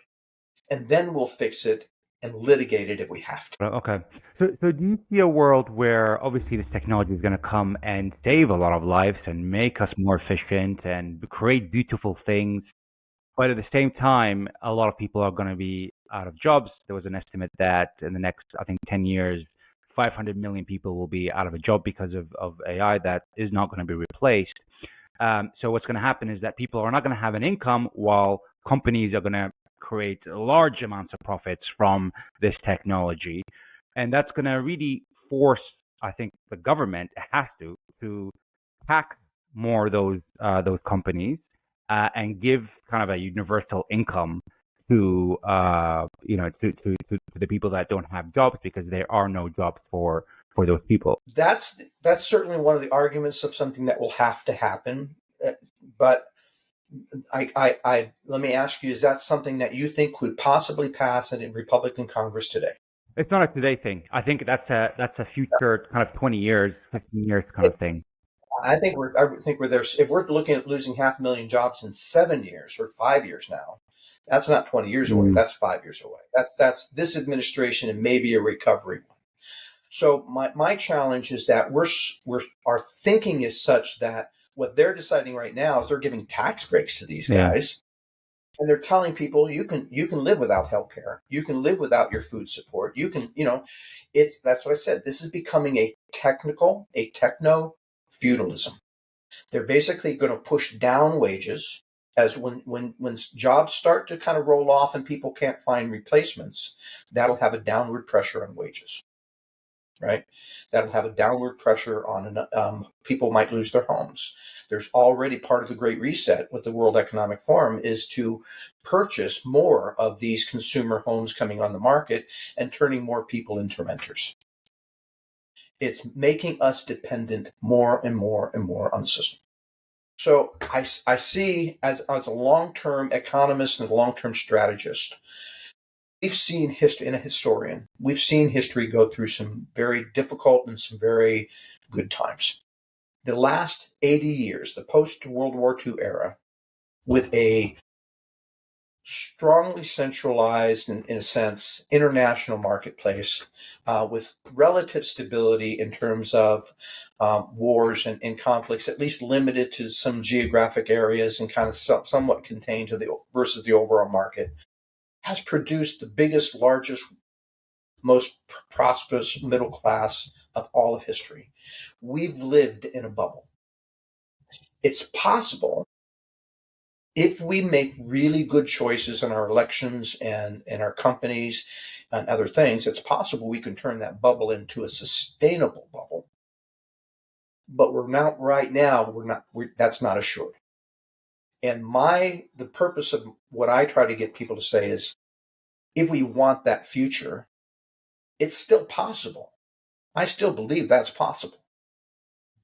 and then we'll fix it and litigate it if we have to. Okay. So do you see a world where obviously this technology is going to come and save a lot of lives and make us more efficient and create beautiful things, but at the same time, a lot of people are going to be out of jobs? There was an estimate that in the next, I think, 10 years, 500 million people will be out of a job because of AI that is not going to be replaced. So what's going to happen is that people are not going to have an income while companies are going to create large amounts of profits from this technology. And that's going to really force, I think, the government has to tax more those companies and give kind of a universal income to to the people that don't have jobs, because there are no jobs for those people. That's certainly one of the arguments of something that will have to happen. But I let me ask you: is that something that you think could possibly pass in a Republican Congress today? It's not a today thing. I think that's a future kind of 20 years, 15 years kind of thing. I think we're there. If we're looking at losing 500,000 jobs in 7 years or 5 years now, that's not 20 years away. Mm. That's 5 years away. That's this administration and maybe a recovery one. So my challenge is that our thinking is such that what they're deciding right now is they're giving tax breaks to these Yeah. guys, and they're telling people you can live without health care, you can live without your food support, you can that's what I said. This is becoming a techno-feudalism. They're basically going to push down wages as when jobs start to kind of roll off and people can't find replacements, that'll have a downward pressure on wages. Right, that'll have a downward pressure on people might lose their homes. There's already part of the Great Reset with the World Economic Forum is to purchase more of these consumer homes coming on the market and turning more people into renters. It's making us dependent more and more and more on the system. So I see as a long-term economist and a long-term strategist, we've seen history, and a historian, we've seen history go through some very difficult and some very good times. The last 80 years, the post-World War II era, with a strongly centralized, in a sense, international marketplace with relative stability in terms of wars and conflicts, at least limited to some geographic areas and kind of somewhat contained to versus the overall market, has produced the biggest, largest, most prosperous middle class of all of history. We've lived in a bubble. It's possible, if we make really good choices in our elections and in our companies and other things, it's possible we can turn that bubble into a sustainable bubble. But we're not right now. That's not assured. And the purpose of what I try to get people to say is, if we want that future, it's still possible. I still believe that's possible.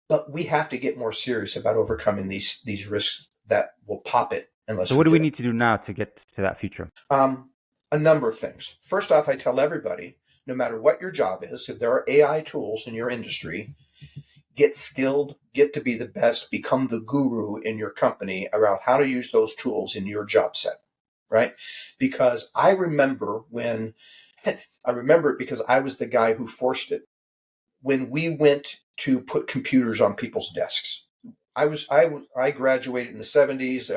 But we have to get more serious about overcoming these risks that will pop it unless So what do we need to do now to get to that future? A number of things. First off, I tell everybody, no matter what your job is, if there are AI tools in your industry, get skilled, get to be the best, become the guru in your company about how to use those tools in your job set, right? Because I remember it because I was the guy who forced it. When we went to put computers on people's desks, I graduated in the 70s.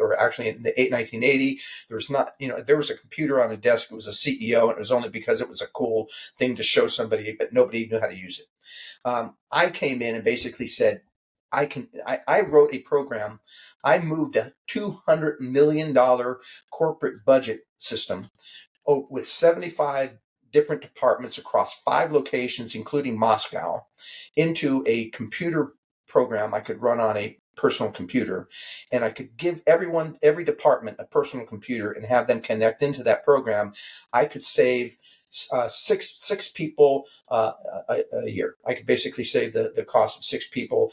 Or actually in the 1980, there was a computer on a desk. It was a CEO, and it was only because it was a cool thing to show somebody, but nobody knew how to use it. I came in and basically said, I wrote a program. I moved a $200 million corporate budget system with 75 different departments across 5 locations, including Moscow, into a computer program I could run on a personal computer, and I could give every department a personal computer and have them connect into that program, I could save six people a year. I could basically save the cost of 6 people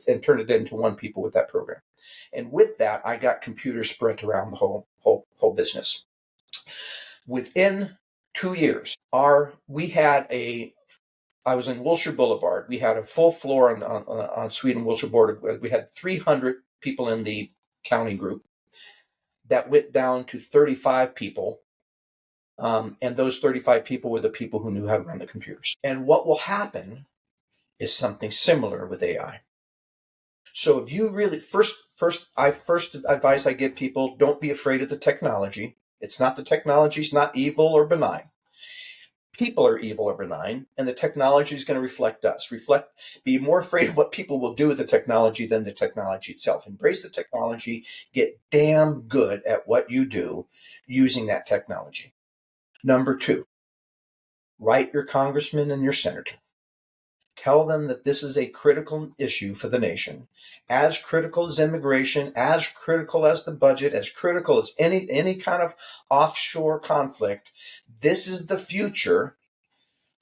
and turn it into 1 people with that program. And with that, I got computers spread around the whole business. Within 2 years, I was in Wilshire Boulevard. We had a full floor on Sweden Wilshire Boulevard. We had 300 people in the county group. That went down to 35 people. And those 35 people were the people who knew how to run the computers. And what will happen is something similar with AI. So if you really, first advice I give people, don't be afraid of the technology. It's not the technology's not evil or benign. People are evil or benign, and the technology is going to reflect us. Be more afraid of what people will do with the technology than the technology itself. Embrace the technology, get damn good at what you do using that technology. Number 2, write your congressman and your senator. Tell them that this is a critical issue for the nation, as critical as immigration, as critical as the budget, as critical as any kind of offshore conflict. This is the future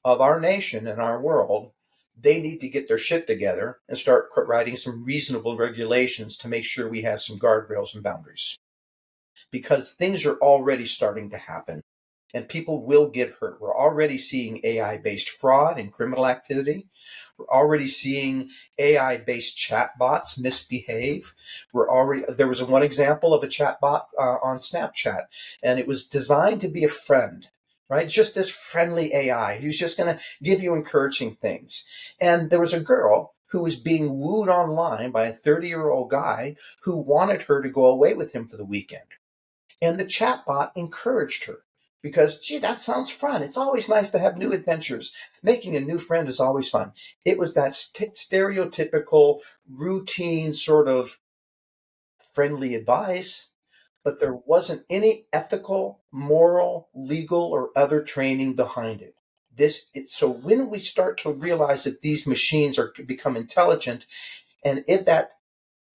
of our nation and our world. They need to get their shit together and start writing some reasonable regulations to make sure we have some guardrails and boundaries. Because things are already starting to happen and people will get hurt. We're already seeing AI-based fraud and criminal activity. We're already seeing AI-based chatbots misbehave. There was one example of a chatbot on Snapchat, and it was designed to be a friend, right? Just this friendly AI who's just going to give you encouraging things. And there was a girl who was being wooed online by a 30-year-old guy who wanted her to go away with him for the weekend. And the chatbot encouraged her because, gee, that sounds fun. It's always nice to have new adventures. Making a new friend is always fun. It was that stereotypical, routine sort of friendly advice, but there wasn't any ethical, moral, legal, or other training behind it. So when we start to realize that these machines become intelligent, and if that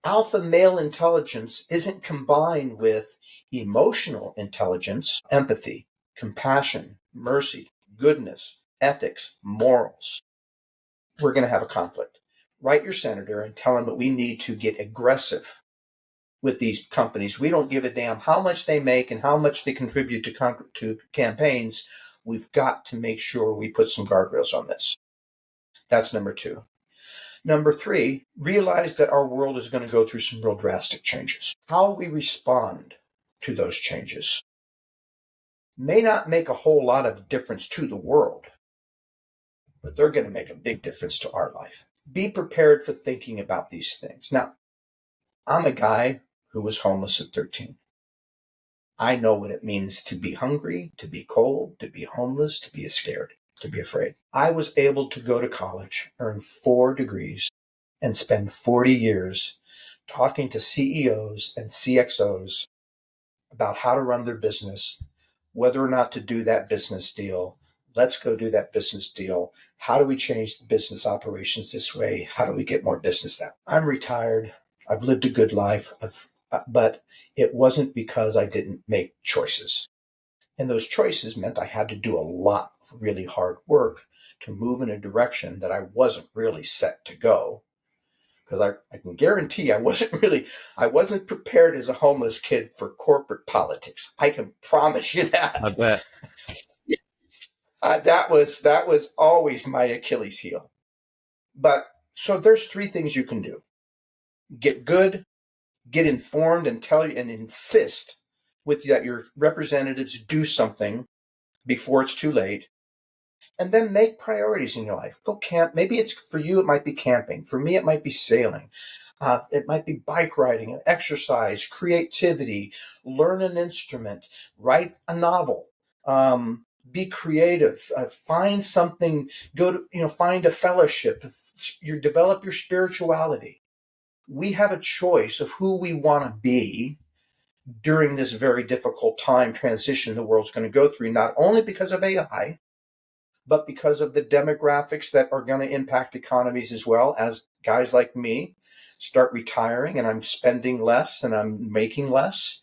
alpha male intelligence isn't combined with emotional intelligence, empathy, compassion, mercy, goodness, ethics, morals, we're going to have a conflict. Write your senator and tell him that we need to get aggressive with these companies. We don't give a damn how much they make and how much they contribute to campaigns. We've got to make sure we put some guardrails on this. That's number 2. Number 3, realize that our world is going to go through some real drastic changes. How we respond to those changes may not make a whole lot of difference to the world, but they're going to make a big difference to our life. Be prepared for thinking about these things. Now, I'm a guy who was homeless at 13. I know what it means to be hungry, to be cold, to be homeless, to be scared, to be afraid. I was able to go to college, earn 4 degrees, and spend 40 years talking to CEOs and CXOs about how to run their business, whether or not to do that business deal. Let's go do that business deal. How do we change the business operations this way? How do we get more business that way? I'm retired. I've lived a good life, but it wasn't because I didn't make choices. And those choices meant I had to do a lot of really hard work to move in a direction that I wasn't really set to go. Because I can guarantee I wasn't prepared as a homeless kid for corporate politics. I can promise you that. I bet. That was always my Achilles heel. But so there's 3 things you can do: get good, get informed, and insist that your representatives do something before it's too late. And then make priorities in your life. Go camp. Maybe it's for you, it might be camping. For me, it might be sailing. It might be bike riding and exercise, creativity, learn an instrument, write a novel, be creative, find something, find a fellowship, develop your spirituality. We have a choice of who we want to be during this very difficult time transition the world's going to go through, not only because of AI, But because of the demographics that are going to impact economies as well, as guys like me start retiring and I'm spending less and I'm making less,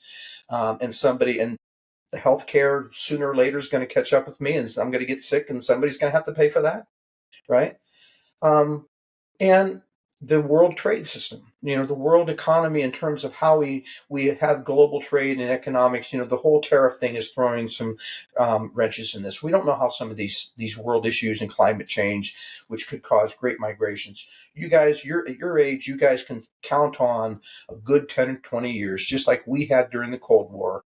and the healthcare sooner or later is going to catch up with me, and I'm going to get sick, and somebody's going to have to pay for that, right? Um, and the world trade system, the world economy in terms of how we have global trade and economics. The whole tariff thing is throwing some wrenches in this. We don't know how some of these world issues and climate change, which could cause great migrations. You guys, you're at your age, you guys can count on a good 10 or 20 years, just like we had during the Cold War,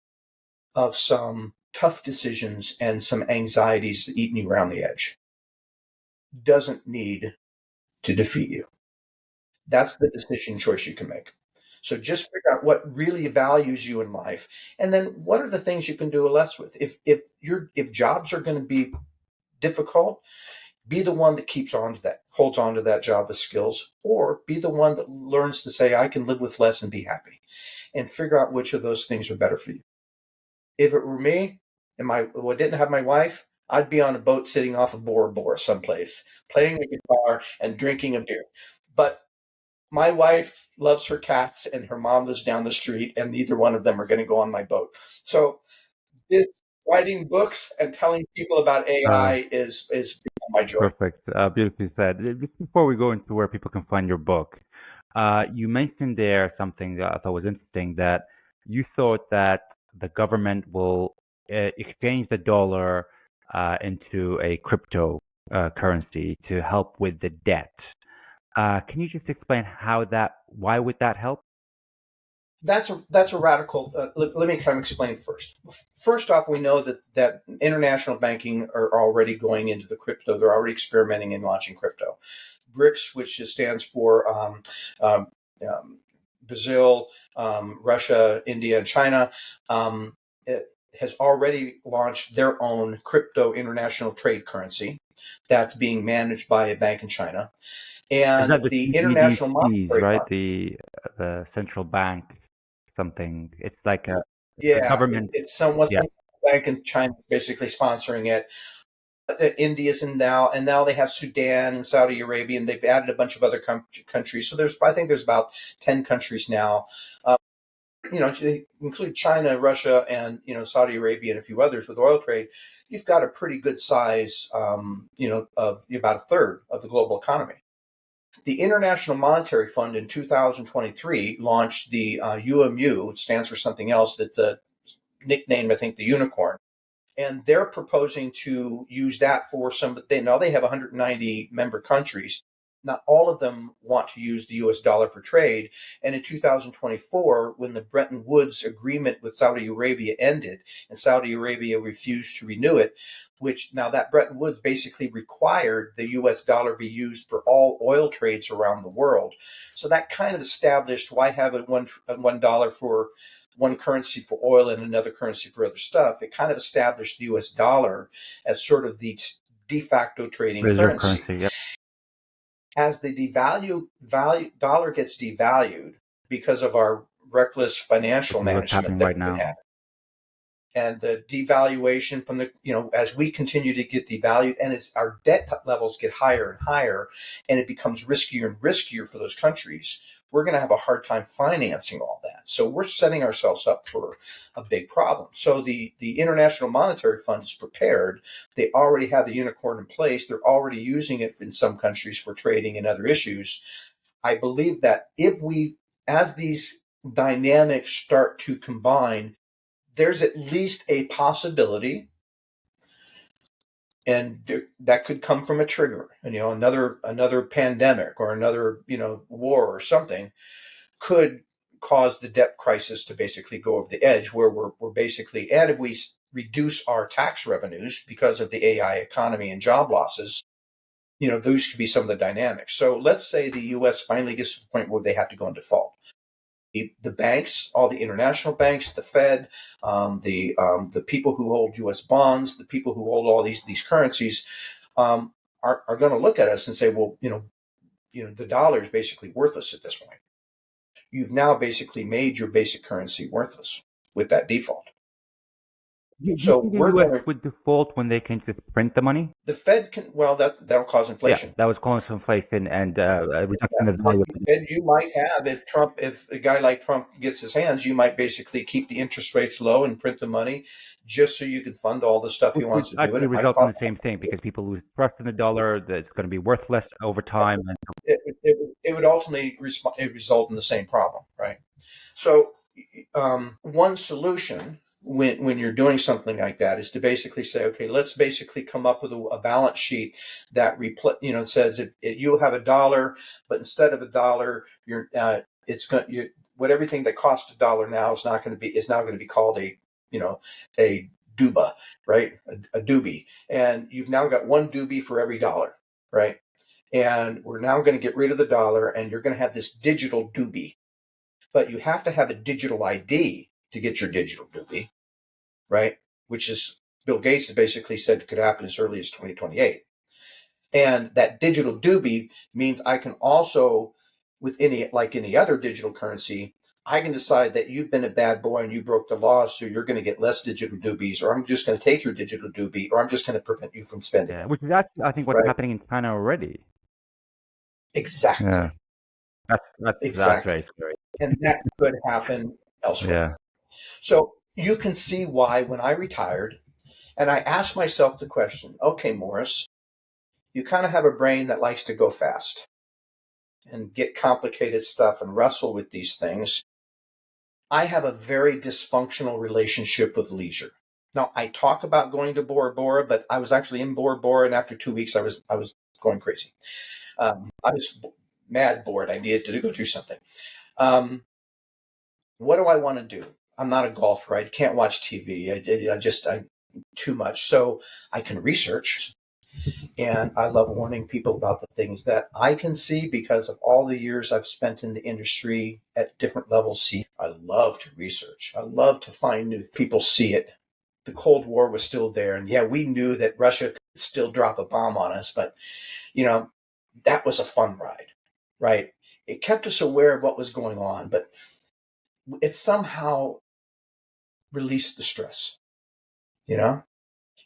of some tough decisions and some anxieties eating you around the edge. Doesn't need to defeat you. That's the decision choice you can make. So just figure out what really values you in life, and then what are the things you can do less with. If jobs are going to be difficult, be the one that holds on to that job with skills, or be the one that learns to say, I can live with less and be happy, and figure out which of those things are better for you. If it were me and I didn't have my wife, I'd be on a boat sitting off of Bora Bora someplace, playing the guitar and drinking a beer. But my wife loves her cats and her mom lives down the street, and neither one of them are going to go on my boat. So this writing books and telling people about Uh, AI is my joy. Perfect. Beautifully said. Just before we go into where people can find your book, you mentioned there something that I thought was interesting, that you thought that the government will exchange the dollar into a crypto currency to help with the debt. Can you just explain why would that help? That's a radical. Let me kind of explain first. First off, we know that international banking are already going into the crypto. They're already experimenting and launching crypto. BRICS, which stands for um, um, Brazil, Russia, India, and China, it has already launched their own crypto international trade currency that's being managed by a bank in China. Is that And the the International CBDCs, Monetary right? Fund, The central bank something. It's like a yeah, government. it's somewhat Yeah. some bank in China is basically sponsoring it. India's in now, and now they have Sudan and Saudi Arabia, and they've added a bunch of other countries. So I think there's about 10 countries now. Uh, they include China, Russia, and Saudi Arabia and a few others with oil trade. You've got a pretty good size, of about a third of the global economy. The International Monetary Fund in 2023 launched the UMU. It stands for something else. That's nicknamed, I think, the unicorn, and they're proposing to use that for they have 190 member countries. Not all of them want to use the US dollar for trade. And in 2024, when the Bretton Woods agreement with Saudi Arabia ended and Saudi Arabia refused to renew it, which now that Bretton Woods basically required the US dollar be used for all oil trades around the world. So that kind of established, why have $1 for one currency for oil and another currency for other stuff. It kind of established the US dollar as sort of the de facto trading Reserve currency. currency. Yep. As the dollar gets devalued because of our reckless Which financial is what's management happening that right we've been now. having, and the devaluation from as we continue to get devalued and as our debt levels get higher and higher, and it becomes riskier and riskier for those countries, we're going to have a hard time financing all that. So we're setting ourselves up for a big problem. So the International Monetary Fund is prepared. They already have the unicorn in place. They're already using it in some countries for trading and other issues. I believe that as these dynamics start to combine, there's at least a possibility, and that could come from a trigger, another pandemic or another war or something could cause the debt crisis to basically go over the edge, where we're basically, and if we reduce our tax revenues because of the AI economy and job losses, those could be some of the dynamics. So let's say the US finally gets to the point where they have to go in default. The banks, all the international banks, the Fed, the people who hold U.S. bonds, the people who hold all these currencies, are going to look at us and say, well, the dollar is basically worthless at this point. You've now basically made your basic currency worthless with that default. Do you So think the we're U.S. going to, would default when they can just print the money? the Fed can, well, that'll cause Yeah, inflation. that was calling for inflation and a reduction in the And value of money. you might have, if a guy like Trump gets his hands, you might basically keep the interest rates low and print the money just so you can fund all the stuff he Which would wants to do. And actually it might result in cost, the same thing because people lose trust in the dollar, that it's going to be worthless over time. And it would ultimately result in the same problem, right? So, one solution when you're doing something like that is to basically say, okay, let's basically come up with a balance sheet that says if you have $1, but instead of $1, you're it's going what everything that costs $1 now is now going to be called a duba, right? A doobie, and you've now got one doobie for every dollar, right? And we're now going to get rid of the dollar, and you're going to have this digital doobie, but you have to have a digital ID to get your digital doobie, right? Which is Bill Gates has basically said could happen as early as 2028. And that digital doobie means I can also, with any other digital currency, I can decide that you've been a bad boy and you broke the law, so you're going to get less digital doobies, or I'm just going to take your digital doobie, or I'm just going to prevent you from spending yeah, it. which is actually, I think, what's Right? happening in China already. Yeah, Exactly. that's very Exactly. scary. And that could happen elsewhere. Yeah, So you can see why when I retired, and I asked myself the question, okay, Morris, you kind of have a brain that likes to go fast and get complicated stuff and wrestle with these things. I have a very dysfunctional relationship with leisure. Now, I talk about going to Bora Bora, but I was actually in Bora Bora, and after 2 weeks, I was going crazy. I was mad bored. I needed to go do something. Um, what do I want to do? I'm not a golfer. I can't watch TV. I too much. So I can research, and I love warning people about the things that I can see because of all the years I've spent in the industry at different levels. See, I love to research. I love to find new people see it. The Cold War was still there, and yeah, we knew that Russia could still drop a bomb on us, but you know, that was a fun ride, right? It kept us aware of what was going on, but it somehow released the stress, you know?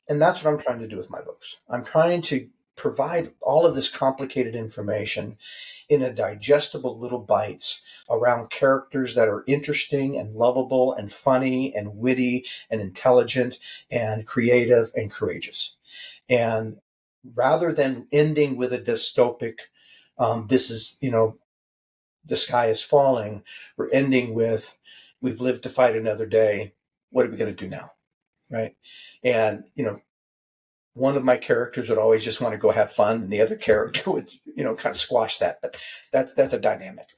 And that's what I'm trying to do with my books. I'm trying to provide all of this complicated information in a digestible little bites around characters that are interesting and lovable and funny and witty and intelligent and creative and courageous. And rather than ending with a dystopic, this is, the sky is falling, we're ending with, we've lived to fight another day. What are we going to do now? Right. And, one of my characters would always just want to go have fun, and the other character would, kind of squash that. But that's a dynamic,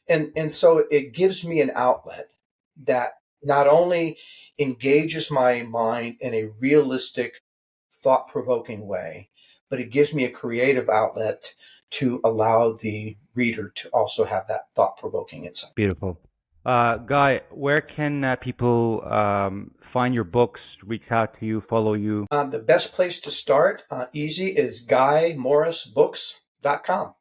and so it gives me an outlet that not only engages my mind in a realistic, thought-provoking way, but it gives me a creative outlet to allow the reader to also have that thought-provoking insight. beautiful. Guy, where can people find your books, reach out to you, follow you? The best place to start, easy, is guymorrisbooks.com.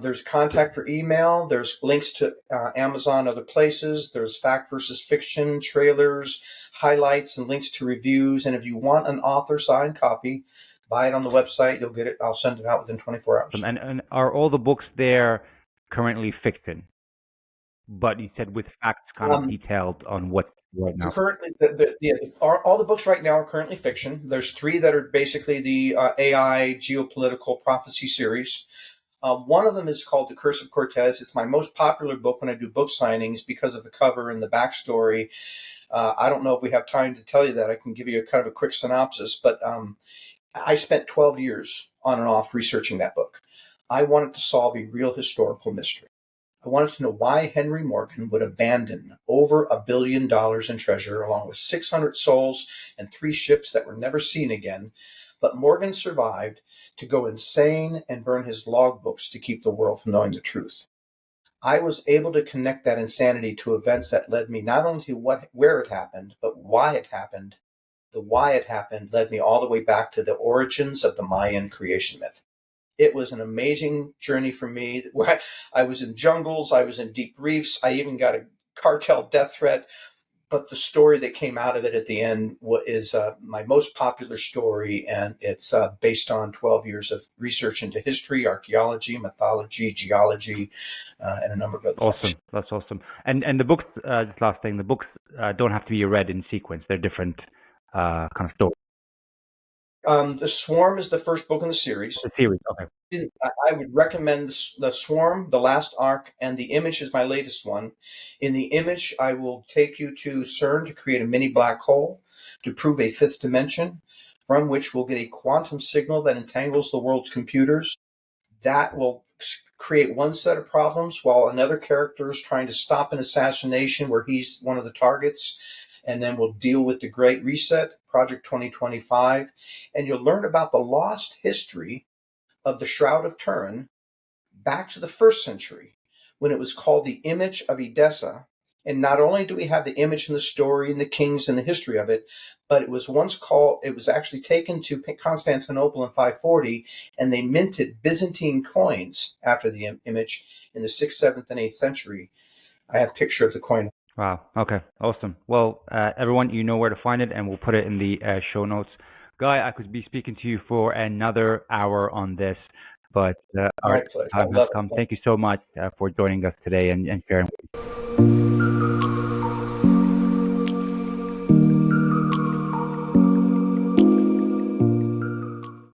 There's contact for email. There's links to Amazon, other places. There's fact versus fiction, trailers, highlights, and links to reviews. And if you want an author signed copy, buy it on the website. You'll get it. I'll send it out within 24 hours. And are all the books there currently fiction? But you said with facts kind of Um, detailed on what right now. Currently, all the books right now are currently fiction. There's three that are basically the AI geopolitical prophecy series. One of them is called The Curse of Cortez. It's my most popular book when I do book signings because of the cover and the backstory. I don't know if we have time to tell you that. I can give you a kind of a quick synopsis, but I spent 12 years on and off researching that book. I wanted to solve a real historical mystery. I wanted to know why Henry Morgan would abandon over $1 billion in treasure, along with 600 souls and three ships that were never seen again. But Morgan survived to go insane and burn his logbooks to keep the world from knowing the truth. I was able to connect that insanity to events that led me not only to where it happened, but why it happened. The why it happened led me all the way back to the origins of the Mayan creation myth. It was an amazing journey for me where I was in jungles, I was in deep reefs, I even got a cartel death threat. but the story that came out of it at the end is my most popular story, and it's based on 12 years of research into history, archaeology, mythology, geology, and a number of other things. Awesome. That's awesome. And the books, just last thing, the books don't have to be read in sequence. They're different kind of stories. The Swarm is the first book in the series. The series, okay. I would recommend the Swarm, the last arc, and the Image is my latest one. In the Image, I will take you to CERN to create a mini black hole to prove a fifth dimension, from which we'll get a quantum signal that entangles the world's computers. That will create one set of problems while another character is trying to stop an assassination where he's one of the targets. And then we'll deal with the Great Reset, Project 2025, and you'll learn about the lost history of the Shroud of Turin back to the first century when it was called the Image of Edessa. And not only do we have the image in the story and the kings and the history of it, but it was actually taken to Constantinople in 540, and they minted Byzantine coins after the image in the 6th, 7th, and 8th century. I have a picture of the coin. Wow. Okay. Awesome. Well, everyone, you know where to find it, and we'll put it in the show notes. Guy, I could be speaking to you for another hour on this, but our My pleasure. time has come. Thank you so much for joining us today and sharing.